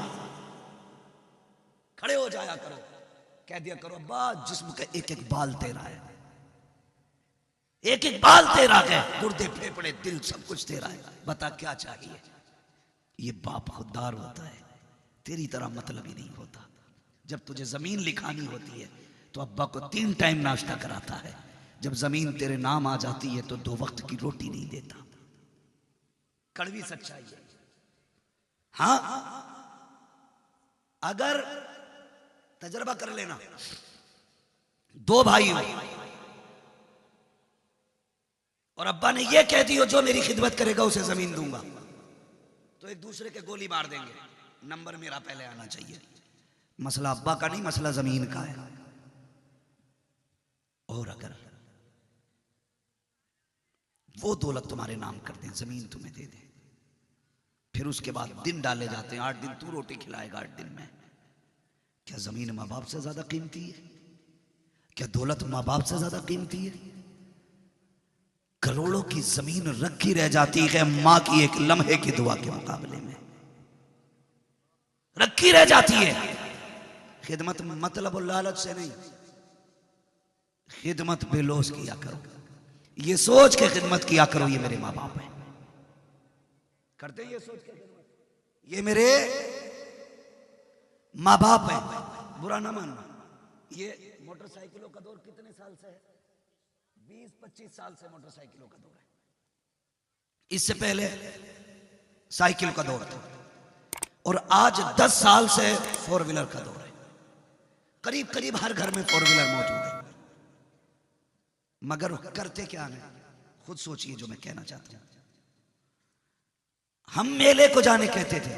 खड़े हो जाया करो, कह दिया करो अब्बा जिस्म का एक एक बाल तेरा है, एक एक बाल तेरा है, गुर्दे फेफड़े दिल सब कुछ तेरा है, बता क्या चाहिए। ये बाप खुददार होता है, तेरी तरह मतलब ही नहीं होता। जब तुझे जमीन लिखानी होती है तो अब्बा को 3 टाइम नाश्ता कराता है, जब जमीन तेरे नाम आ जाती है तो 2 वक्त की रोटी नहीं देता। कड़वी सच्चाई है। हाँ, अगर तजर्बा कर लेना, 2 भाई हो और अब्बा ने यह कह दियो जो मेरी खिदमत करेगा उसे जमीन दूंगा, तो एक दूसरे के गोली मार देंगे, नंबर मेरा पहले आना चाहिए। मसला अब्बा का नहीं, मसला जमीन का है। और अगर वो दौलत तुम्हारे नाम कर दें, जमीन तुम्हें दे दे, फिर उसके बाद दिन डाले जाते हैं, 8 दिन तू रोटी खिलाएगा 8 दिन में, क्या जमीन माँ बाप से ज्यादा कीमती है? क्या दौलत माँ बाप से ज्यादा कीमती है? करोड़ों की जमीन रखी रह जाती है मां की एक लम्हे की दुआ के मुकाबले में, रखी रह जाती है। खिदमत मतलब और लालच से नहीं, खिदमत बेलोस किया करो, ये सोच के खिदमत किया करो ये मेरे माँ बाप है, करते ये सोच के खिदमत, ये मेरे माँ बाप है, बुरा ना मानना। ये मोटरसाइकिलों का दौर कितने साल से है? 20-25 साल से मोटरसाइकिलों का दौर है। इससे पहले साइकिल का दौर था और आज 10 साल से 4 व्हीलर का दौर है। करीब करीब हर घर में 4 व्हीलर मौजूद है, मगर करते क्या है? खुद सोचिए जो मैं कहना चाहता हूं। हम मेले को जाने कहते थे,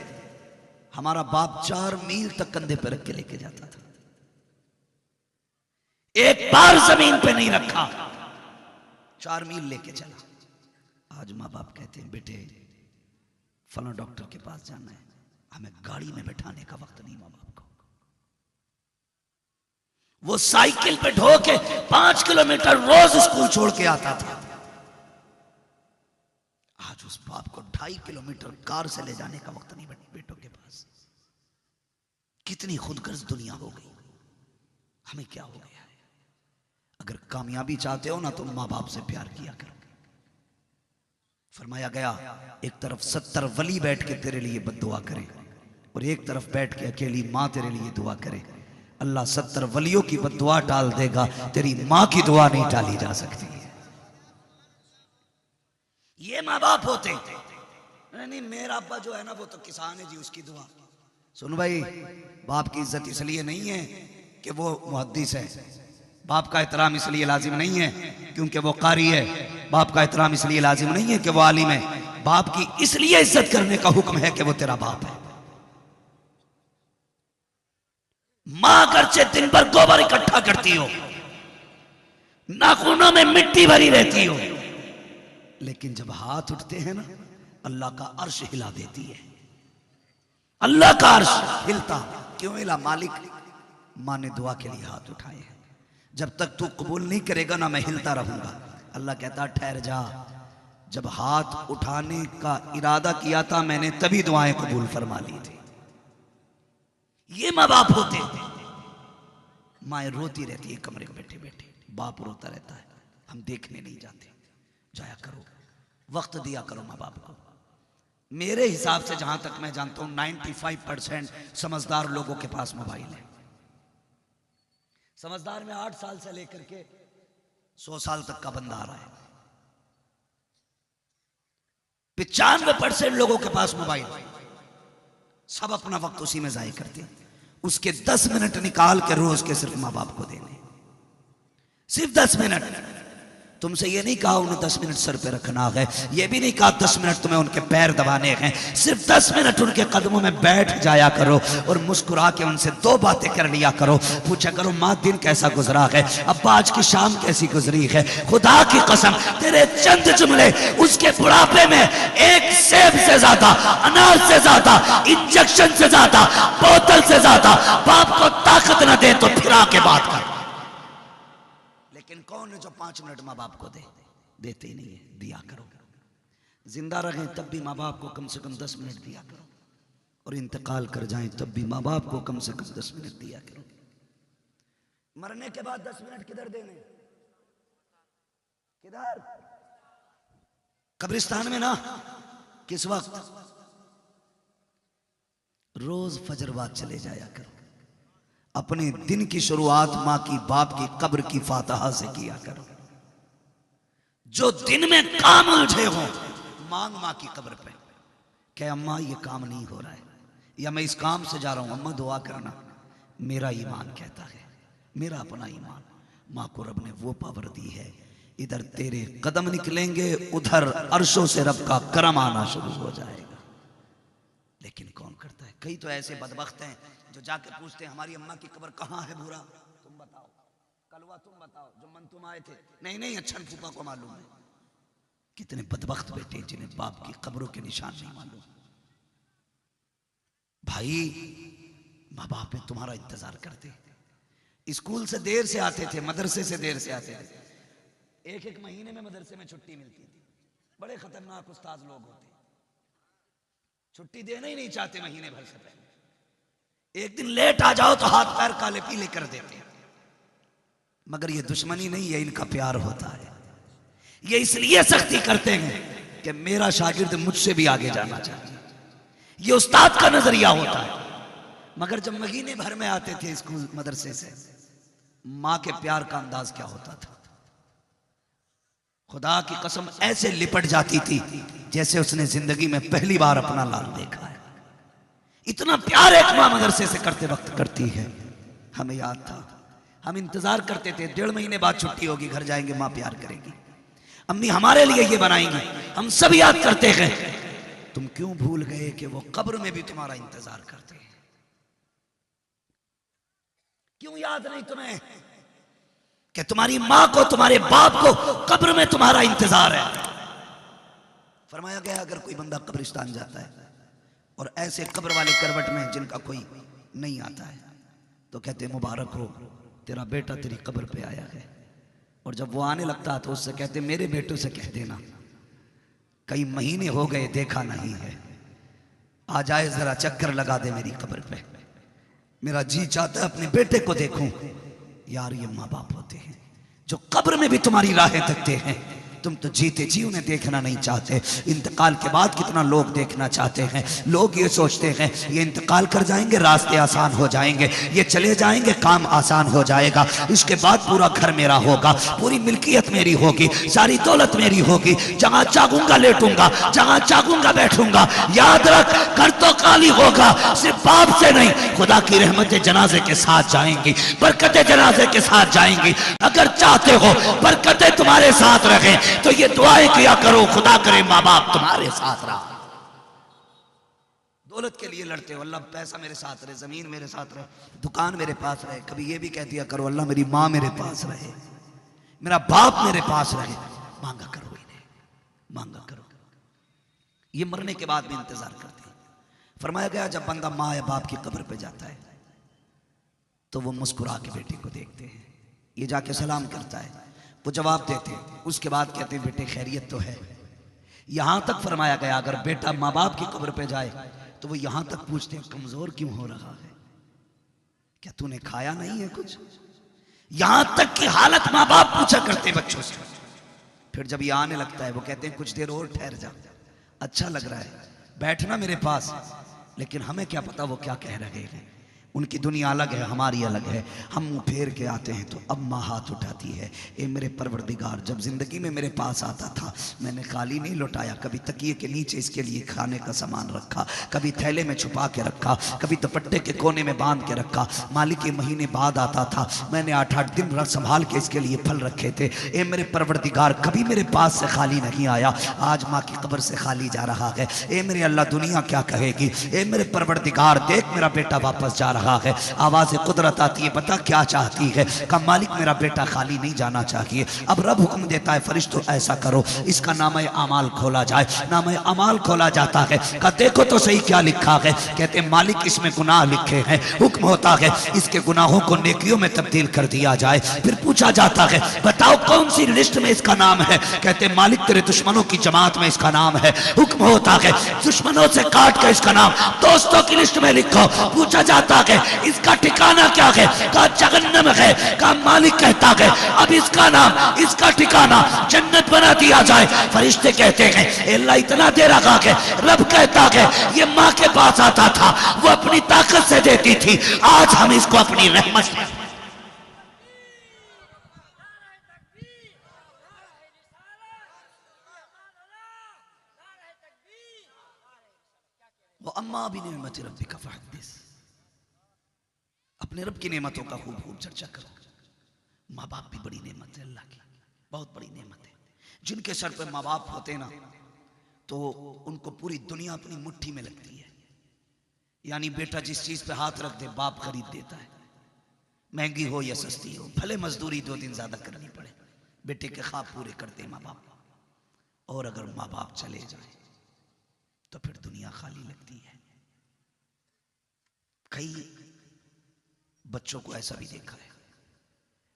हमारा बाप 4 मील तक कंधे पर रख के लेके जाता था, एक बार जमीन पे नहीं रखा, 4 मील लेके चला। आज माँ बाप कहते हैं बेटे फला डॉक्टर के पास जाना है, हमें गाड़ी में बैठाने का वक्त नहीं माँ बाप को। वो साइकिल पे ढो के 5 किलोमीटर रोज स्कूल छोड़ के आता था, आज उस बाप को 2.5 किलोमीटर कार से ले जाने का वक्त नहीं बेटों के पास। कितनी खुदगर्ज दुनिया हो गई, हमें क्या हो गया है? अगर कामयाबी चाहते हो ना तो माँ बाप से प्यार किया करो। फरमाया गया एक तरफ 70 वली बैठ के तेरे लिए बद्दुआ करे और एक तरफ बैठ के अकेली माँ तेरे लिए दुआ करे। अल्लाह 70 वलियों की बद्दुआ टाल देगा, तेरी माँ की दुआ नहीं टाली जा सकती है। ये माँ बाप होते नहीं, मेरा अब्बा जो है ना वो तो किसान है जी, उसकी दुआ। सुन भाई, बाप की इज्जत इसलिए नहीं है कि वो मुहद्दिस है, बाप का एहतराम इसलिए लाजिम नहीं है क्योंकि वो कारी है, बाप का एहतराम इसलिए लाजिम नहीं है कि वो आलिम है, बाप की इसलिए इज्जत करने का हुक्म है कि वो तेरा बाप है। मां अगरचे दिन भर गोबर इकट्ठा करती हो, नाखूनों में मिट्टी भरी रहती हो, लेकिन जब हाथ उठते हैं ना अल्लाह का अर्श हिला देती है। अल्लाह का अर्श हिलता क्यों हिला? मालिक मां ने दुआ के लिए हाथ उठाए हैं, जब तक तू कबूल नहीं करेगा ना मैं हिलता रहूंगा। अल्लाह कहता ठहर जा, जब हाथ उठाने का इरादा किया था मैंने तभी दुआएं कबूल फरमा ली थी। ये माँ बाप होते, माएँ रोती रहती है कमरे में बैठे बैठे, बाप रोता रहता है, हम देखने नहीं जाते। जाया करो, वक्त दिया करो माँ बाप को। मेरे हिसाब से जहां तक मैं जानता हूं 95% समझदार लोगों के पास मोबाइल है। समझदार में 8 साल से लेकर के 100 साल तक का बंदा आ रहा है। 95% लोगों के पास मोबाइल, सब अपना वक्त उसी में जाया करते हैं। उसके 10 मिनट निकाल के रोज के सिर्फ माँ बाप को देने, सिर्फ 10 मिनट। तुमसे ये नहीं कहा उन्हें 10 मिनट सर पे रखना है, ये भी नहीं कहा 10 मिनट तुम्हें उनके पैर दबाने हैं। सिर्फ 10 मिनट उनके कदमों में बैठ जाया करो और मुस्कुरा के उनसे 2 बातें कर लिया करो। पूछा करो माँ दिन कैसा गुजरा है, अब्बा आज की शाम कैसी गुजरी है। खुदा की कसम तेरे चंद जुमले उसके बुढ़ापे में एक सेब से ज्यादा, अनार से ज्यादा, इंजेक्शन से ज्यादा, बोतल से ज्यादा बाप को ताकत न दे तो फिरा के बात कर। लेकिन कौन है जो 5 मिनट माँ बाप को देते ही नहीं है। दिया करो। जिंदा रहें तब भी माँ बाप को कम से कम 10 मिनट दिया करो, और इंतकाल कर जाएं तब भी माँ बाप को कम से कम 10 मिनट दिया करो। मरने के बाद 10 मिनट किधर देने? किधर? कब्रिस्तान में ना। किस वक्त? रोज फजर बाद चले जाया करो। अपने दिन की शुरुआत माँ की बाप की कब्र की फातिहा से किया करो। जो दिन में काम उलझे हो मांग माँ की कब्र पे, क्या अम्मा ये काम नहीं हो रहा है, या मैं इस काम से जा रहा हूं, अम्मा दुआ करना। मेरा ईमान कहता है, मेरा अपना ईमान, माँ को रब ने वो पावर दी है, इधर तेरे कदम निकलेंगे उधर अर्शों से रब का करम आना शुरू हो जाएगा। लेकिन कौन करता है? कई तो ऐसे बदबख्त हैं जो जाके पूछते हैं हमारी अम्मा की कब्र कहाँ है भूरा, तुम बताओ, कलवा तुम बताओ, जो मन तुम आए थे, नहीं अच्छा फूफा को मालूम है। कितने बदबख्त बेटे जिन्हें बाप की कब्रों के निशान नहीं मालूम। भाई माँ बाप ने तुम्हारा इंतजार करते, स्कूल से देर से आते थे, मदरसे से देर से आते थे, एक महीने में मदरसे में छुट्टी मिलती थी। बड़े खतरनाक उस्ताद लोग होते, छुट्टी देना ही नहीं चाहते महीने भर से पहले। एक दिन लेट आ जाओ तो हाथ पैर काले पीले कर देते हैं। मगर ये दुश्मनी नहीं है, इनका प्यार होता है। ये इसलिए सख्ती करते हैं कि मेरा शागिर्द मुझसे भी आगे जाना चाहिए, ये उस्ताद का नजरिया होता है। मगर जब महीने भर में आते थे स्कूल मदरसे से, मां के प्यार का अंदाज क्या होता था। खुदा की कसम ऐसे लिपट जाती थी जैसे उसने जिंदगी में पहली बार अपना लाल देखा है। इतना प्यार एक मां मदरसे से करते वक्त करती है। हमें याद था, हम इंतजार करते थे 1.5 महीने बाद छुट्टी होगी, घर जाएंगे, मां प्यार करेगी, अम्मी हमारे लिए ये बनाएंगी। हम सब याद करते हैं। तुम क्यों भूल गए कि वो कब्र में भी तुम्हारा इंतजार करते हैं? क्यों याद नहीं तुम्हें कि तुम्हारी मां को, तुम्हारे बाप को कब्र में तुम्हारा इंतजार है? फरमाया गया अगर कोई बंदा कब्रिस्तान जाता है और ऐसे कब्र वाले करवट में जिनका कोई नहीं आता है, तो कहते मुबारक हो, तेरा बेटा तेरी कब्र पे आया है। और जब वो आने लगता है तो उससे कहते मेरे बेटों से कह देना कई महीने हो गए देखा नहीं है, आ जाए जरा चक्कर लगा दे मेरी कब्र पे, मेरा जी चाहता है अपने बेटे को देखूं। यार ये माँ बाप होते हैं जो कब्र में भी तुम्हारी राहें तकते हैं। तुम तो जीते जी उन्हें देखना नहीं चाहते, इंतकाल के बाद कितना लोग देखना चाहते हैं। लोग ये सोचते हैं ये इंतकाल कर जाएंगे रास्ते आसान हो जाएंगे, ये चले जाएंगे काम आसान हो जाएगा, इसके बाद पूरा घर मेरा होगा, पूरी मिल्कियत मेरी होगी, सारी दौलत मेरी होगी, जहां चाहूंगा लेटूंगा, जहां चाहूंगा बैठूंगा। याद रख घर तो खाली होगा, सिर्फ बाप से नहीं, खुदा की रहमतें जनाजे के साथ जाएंगी, बरकतें जनाजे के साथ जाएंगी। अगर चाहते हो बरकतें तुम्हारे साथ रहे तो ये दुआएं किया करो, खुदा करे माँ बाप तुम्हारे साथ रहा। दौलत के लिए लड़ते हो, अल्लाह पैसा मेरे साथ रहे, जमीन मेरे साथ रहे, दुकान मेरे पास रहे। कभी ये भी कह दिया करो अल्लाह मेरी माँ मेरे पास रहे, मेरा बाप मेरे पास रहे। मांगा करो इन्हें, मांगा करो। ये मरने के बाद भी इंतजार करते हैं। फरमाया गया जब बंदा माँ या बाप की कब्र पे जाता है तो वो मुस्कुरा के बेटे को देखते हैं, ये जाके सलाम करता है, वो जवाब देते हैं, उसके बाद कहते हैं बेटे खैरियत तो है। यहां तक फरमाया गया अगर बेटा माँ बाप की कब्र पे जाए तो वो यहां तक पूछते हैं कमजोर क्यों हो रहा है, क्या तूने खाया नहीं है कुछ। यहां तक की हालत माँ बाप पूछा करते बच्चों से। फिर जब ये आने लगता है वो कहते हैं कुछ देर और ठहर जा, अच्छा लग रहा है बैठना मेरे पास, लेकिन हमें क्या पता वो क्या कह रहे हैं। उनकी दुनिया अलग है, हमारी अलग है। हम मुंह फेर के आते हैं तो अम्मा हाथ उठाती है, ए मेरे परवरदिगार, जब ज़िंदगी में मेरे पास आता था मैंने खाली नहीं लौटाया, कभी तकिए के नीचे इसके लिए खाने का सामान रखा, कभी थैले में छुपा के रखा, कभी दुपट्टे के कोने में बांध के रखा। मालिक के महीने बाद आता था, मैंने 8-8 दिन रख संभाल के इसके लिए फल रखे थे। ए मेरे परवरदिगार, कभी मेरे पास से खाली नहीं आया, आज माँ की कब्र से खाली जा रहा है। ए मेरे अल्लाह, दुनिया क्या कहेगी? ए मेरे परवरदिगार, देख मेरा बेटा वापस जा रहा है। आवाज़ कुदरत आती है, पता क्या चाहती है? कहा मालिक मेरा बेटा खाली नहीं जाना चाहिए। अब रब हुक्म देता है, फरिश्तों ऐसा करो, इसका नाम अमाल खोला जाए। नाम अमाल खोला जाता है, कहा देखो तो सही क्या लिखा है। कहते मालिक इसमें गुनाह लिखे हैं। हुक्म होता है इसके गुनाहों को नेकियों में तब्दील कर दिया जाए। फिर पूछा जाता है बताओ कौन सी लिस्ट में इसका नाम है? कहते मालिक तेरे दुश्मनों की जमात में इसका नाम है। हुक्म होता है दुश्मनों से काट कर इसका नाम दोस्तों की लिस्ट में लिखो। पूछा जाता है इसका ठिकाना क्या है? कहा जहन्नम है। कहा मालिक कहता है अब इसका नाम, इसका ठिकाना जन्नत बना दिया जाए। फरिश्ते कहते हैं अल्लाह इतना दे रखा है। रब कहता है ये माँ के पास आता था, वो अपनी ताकत से देती थी, आज हम इसको अपनी रहमत से। वो अम्मा भी नेमत रब्बी का फहदिस, अपने रब की नेमतों का खूब खूब चर्चा करो। माँ बाप भी बड़ी नेमत है, अल्लाह की बहुत बड़ी नेमत है। जिनके सर पे माँ बाप होते ना तो उनको पूरी दुनिया अपनी मुट्ठी में लगती है। यानी बेटा जिस चीज पे हाथ रख दे बाप खरीद देता है, महंगी हो या सस्ती हो, भले मजदूरी 2 दिन ज्यादा करनी पड़े, बेटे के ख्वाब पूरे करते माँ बाप। और अगर माँ बाप चले जाए तो फिर दुनिया खाली लगती है। कई बच्चों को ऐसा भी देखा है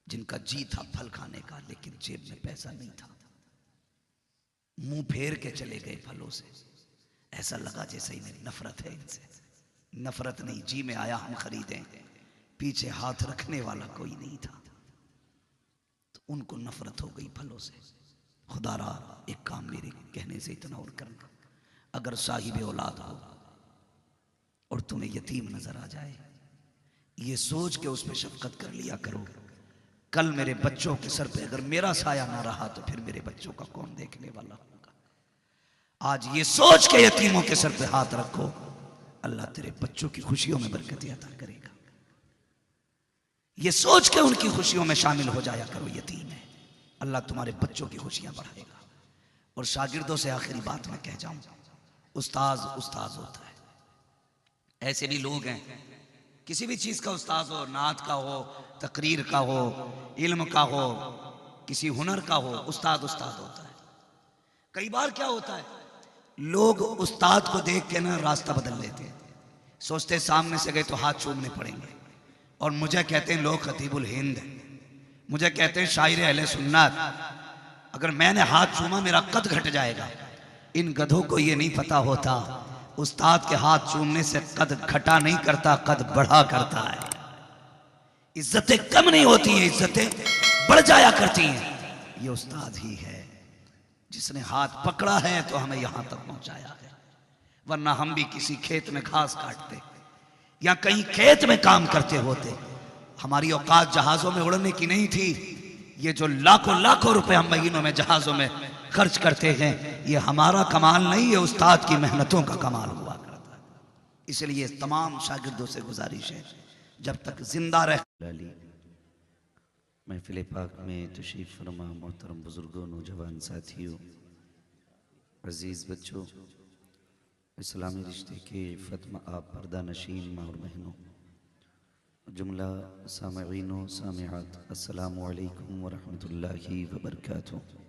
जिनका जी था फल खाने का, लेकिन जेब में पैसा नहीं था, मुंह फेर के चले गए फलों से। ऐसा लगा जैसे इन्हें नफरत है इनसे। नफरत नहीं, जी में आया हम खरीदें, पीछे हाथ रखने वाला कोई नहीं था, तो उनको नफरत हो गई फलों से। खुदारा एक काम मेरे कहने से इतना और करना, अगर साहिब औलाद हो और तुम्हें यतीम नजर आ जाए, ये सोच के उस पर शफकत कर लिया करो, कल मेरे बच्चों के सर पे अगर मेरा साया ना रहा तो फिर मेरे बच्चों का कौन देखने वाला होगा। आज ये सोच के यतीमों के सर पे हाथ रखो, अल्लाह तेरे बच्चों की खुशियों में बरकत अता करेगा। ये सोच के उनकी खुशियों में शामिल हो जाया करो। यतीम है, अल्लाह तुम्हारे बच्चों की खुशियां बढ़ाएगा। और शागिर्दों से आखिरी बात मैं कह जाऊं, उस्ताज उस्ताज होता है। ऐसे भी लोग हैं, किसी भी चीज का उस्ताद हो, नात का हो, तकरीर का हो, इल्म का हो, किसी हुनर का हो, उस्ताद उस्ताद होता है। कई बार क्या होता है, लोग उस्ताद को देख के ना रास्ता बदल लेते हैं, सोचते सामने से गए तो हाथ चूमने पड़ेंगे। और मुझे कहते हैं लोग खतीबुल हिंद, मुझे कहते हैं शायर अहले सुन्नत, अगर मैंने हाथ चूमा मेरा कद घट जाएगा। इन गधों को ये नहीं पता होता उस्ताद के हाथ चूमने से कद घटा नहीं करता, कद बढ़ा करता है। इज्जतें कम नहीं होती हैं, इज्जतें बढ़ जाया करती हैं। ये उस्ताद ही है जिसने हाथ पकड़ा है तो हमें यहां तक पहुंचाया है। वरना हम भी किसी खेत में घास काटते या कहीं खेत में काम करते होते। हमारी औकात जहाजों में उड़ने की नहीं थी। ये जो लाखों लाखों रुपए हम महीनों में जहाजों में खर्च करते हैं, ये हमारा कमाल नहीं, ये उस्ताद की मेहनतों का कमाल हुआ करता है। इसलिए तमाम शागिर्दों से गुजारिश है, जब तक जिंदा रह। महफिल पाक में तशरीफ फरमा मोहतरम बुजुर्गों, नौजवान साथियों, अजीज बच्चों, इस्लामी रिश्ते के फतमा आप पर्दा नशीन माँ और बहनों, जुमला सामईन व सामिआत, अस्सलामु अलैकुम व रहमतुल्लाहि व बरकातुहू।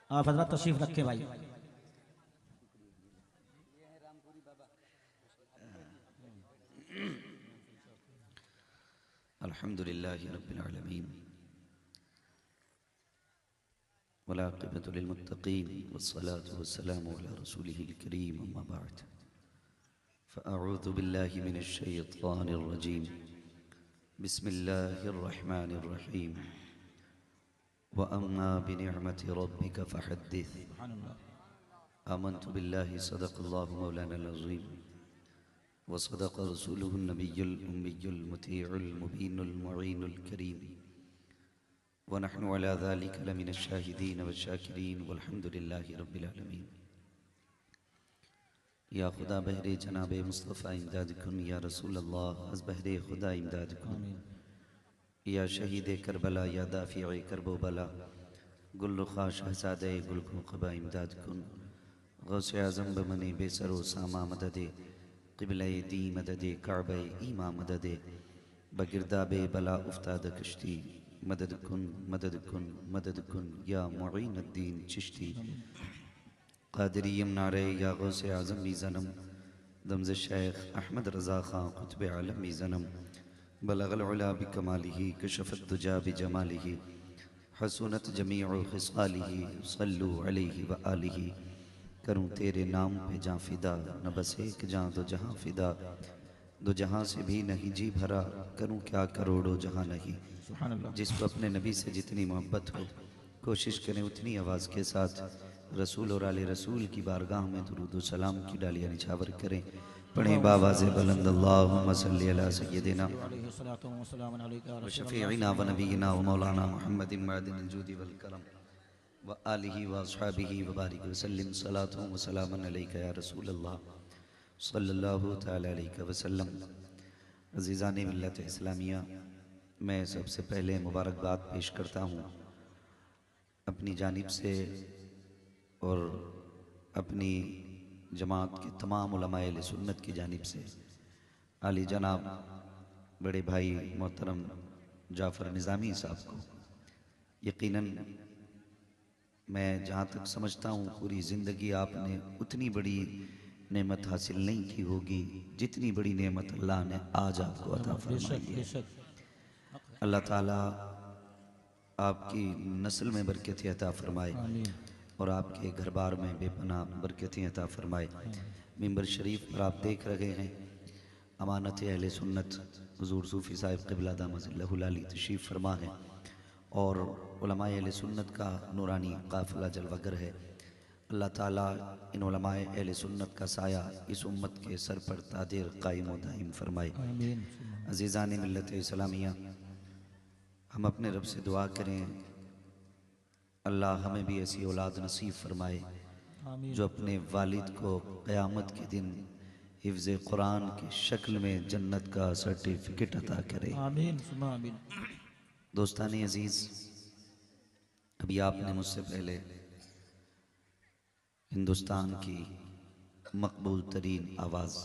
आप हजरत तशरीफ रखे भाई। अल्हम्दुलिल्लाहि रब्बिल आलमीन वल आक़िबतु लिल मुत्तक़ीन वस्सलातु वस्सलामु अला रसूलिहिल करीम, अम्मा बअद, फ़अऊज़ु बिल्लाहि मिनश शैतानिर रजीम, बिस्मिल्लाहिर रहमानिर रहीम। व अम्मा बिनिअमति रब्बिका फहद्दिस। सुभान अल्लाह। आमन्तु बिल्लाहि सदक़ल्लाहु मौलाना अज़ीम व सदक़ रसूलुहु नबियुल उम्मियुल मुतीउल मुबीनुल मुईनुल करीम व नहनु अला ज़ालिका लमिनश शाहिदीन वश्शाकिरीन वल्हम्दुलिल्लाहि रब्बिल आलमीन। या खुदा बहरे जनाब मुस्तफ़ा इमदाद कुन, या रसूल अल्लाह अज़ बहरे खुदा इमदाद कुन, या शहीद करबला, या दाफ़िए करबो बला, गुल रुखा शहज़ादे गुल क़बा इमदाद कुन, गौसे आज़म बमने बेसरो सामा मददे, क़िबले दी मददे, काबे ईमा मददे, बगिरदाबे बला उफ्ताद कश्ती, मदद कुन मदद कुन मदद कुन, या मुईनुद्दीन चिश्ती क़ादिरीयम नारे, या गौसे आज़म भी ज़नम, दमज़ शेख अहमद रज़ा ख़ां क़ुत्ब आलम भी ज़नम, बलगल उला बिकमालिही कशफ़त दुजा बिजमालिही, हसूनत जमीउ ख़िसालिही, सल्लु अलैहि व आलिही। करूँ तेरे नाम पे जाँ फ़िदा, न बस एक जाँ दो जहाँ फ़िदा, दो जहाँ से भी नहीं जी भरा, करूँ क्या करोड़ों जहाँ नहीं। सुभान अल्लाह। जिसको अपने नबी से जितनी मोहब्बत हो, कोशिश करें उतनी आवाज़ के साथ रसूल और आले रसूल की बारगाह में दुरूद व सलाम की डालियाँ निछावर करें। पढ़ें बावाज़ बुलंद अल्लाहुम्मा सल्लि अला सय्यदिना अलैहि सलातु व सलाम अलैका या व रसूल शफ़ीइना व नबीना व मौलाना मुहम्मदिन मअदिनिल जूदि वल करम व आलिहि व अस्हाबिहि व बारिक व सल्लिम सलातु व सलामन अलैका या रसूल अल्लाह सल्लल्लाहु तआला अलैहि व सल्लम। अज़ीज़ान मिल्लत इस्लामिया, मैं सबसे पहले मुबारकबाद पेश करता हूँ अपनी जानिब से और अपनी जमात के तमाम उलमाए अहले सुन्नत की जानिब से आली जनाब बड़े भाई मोहतरम जाफ़र निज़ामी साहब को। यकीनन मैं जहाँ तक समझता हूँ पूरी ज़िंदगी आपने उतनी बड़ी नेमत हासिल नहीं की होगी जितनी बड़ी नेमत अल्लाह ने आज आपको अता फरमाई है। बेशक अल्लाह ताला आपकी नस्ल में बरकतें अता फरमाए आमीन। और आपके घर बार में बेपनाह बरकतें अता फरमाए। मिंबर शरीफ पर आप देख रहे हैं अमानत अहले सुन्नत हुज़ूर सूफ़ी साहिब क़िबला दामत अली तशरीफ़ फरमा है और उलमाए अहले सुन्नत का नूरानी काफ़िला जलवागर है। अल्लाह ताला इन उलमाए अहले सुन्नत का साया इस उम्मत के सर पर तादिर कायम व दायम फरमाए। आमीन। अज़ीज़ान मिल्लत इस्लामिया, हम अपने रब से दुआ करें अल्लाह हमें भी ऐसी औलाद नसीब फरमाए आमीन। जो अपने वालिद को क़यामत के दिन हिफ्ज़ कुरान की शक्ल में जन्नत का सर्टिफिकेट अता करे। आमीन सुमा आमीन। दोस्तान अजीज़, अभी आपने मुझसे पहले हिंदुस्तान की मकबूल तरीन आवाज़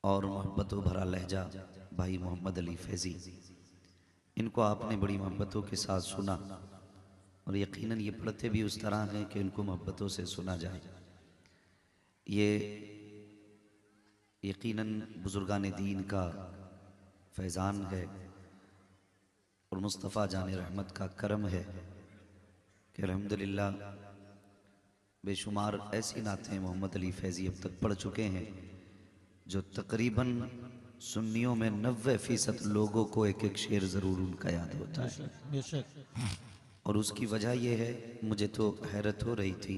और मोहब्बतों भरा लहजा भाई मोहम्मद अली फैज़ी, इनको आपने बड़ी मोहब्बतों के साथ सुना और यकीनन ये पढ़ते भी उस तरह हैं कि इनको मोहब्बतों से सुना जाए। ये यकीनन बुजुर्गान दीन का फैज़ान है और मुस्तफ़ा जान रहमत का करम है कि अल्हम्दुलिल्लाह बेशुमार ऐसी नातें मोहम्मद अली फैज़ी अब तक पढ़ चुके हैं जो तकरीबन सुन्नियों में 90% लोगों को एक एक शेर ज़रूर उनका याद होता है। बेशक और उसकी वजह यह है, मुझे तो हैरत हो रही थी,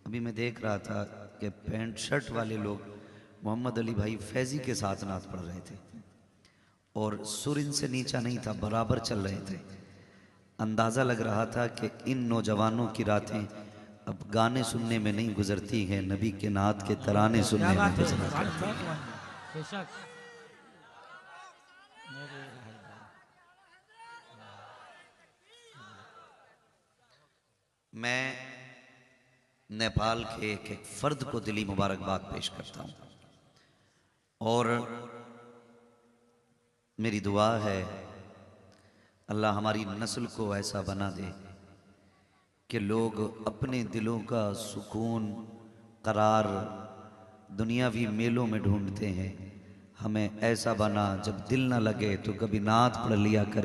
अभी मैं देख रहा था कि पैंट शर्ट वाले लोग मोहम्मद अली भाई फैज़ी के साथ नात पढ़ रहे थे और सुर इनसे नीचा नहीं था, बराबर चल रहे थे। अंदाज़ा लग रहा था कि इन नौजवानों की रातें अब गाने सुनने में नहीं गुजरती हैं, नबी के नात के तराने सुनने में गुजरती हैं। बेशक मैं नेपाल के एक एक फर्द को दिली मुबारकबाद पेश करता हूँ और मेरी दुआ है अल्लाह हमारी नस्ल को ऐसा बना दे कि लोग अपने दिलों का सुकून करार दुनियावी मेलों में ढूंढते हैं, हमें ऐसा बना जब दिल ना लगे तो कभी नात पढ़ लिया कर।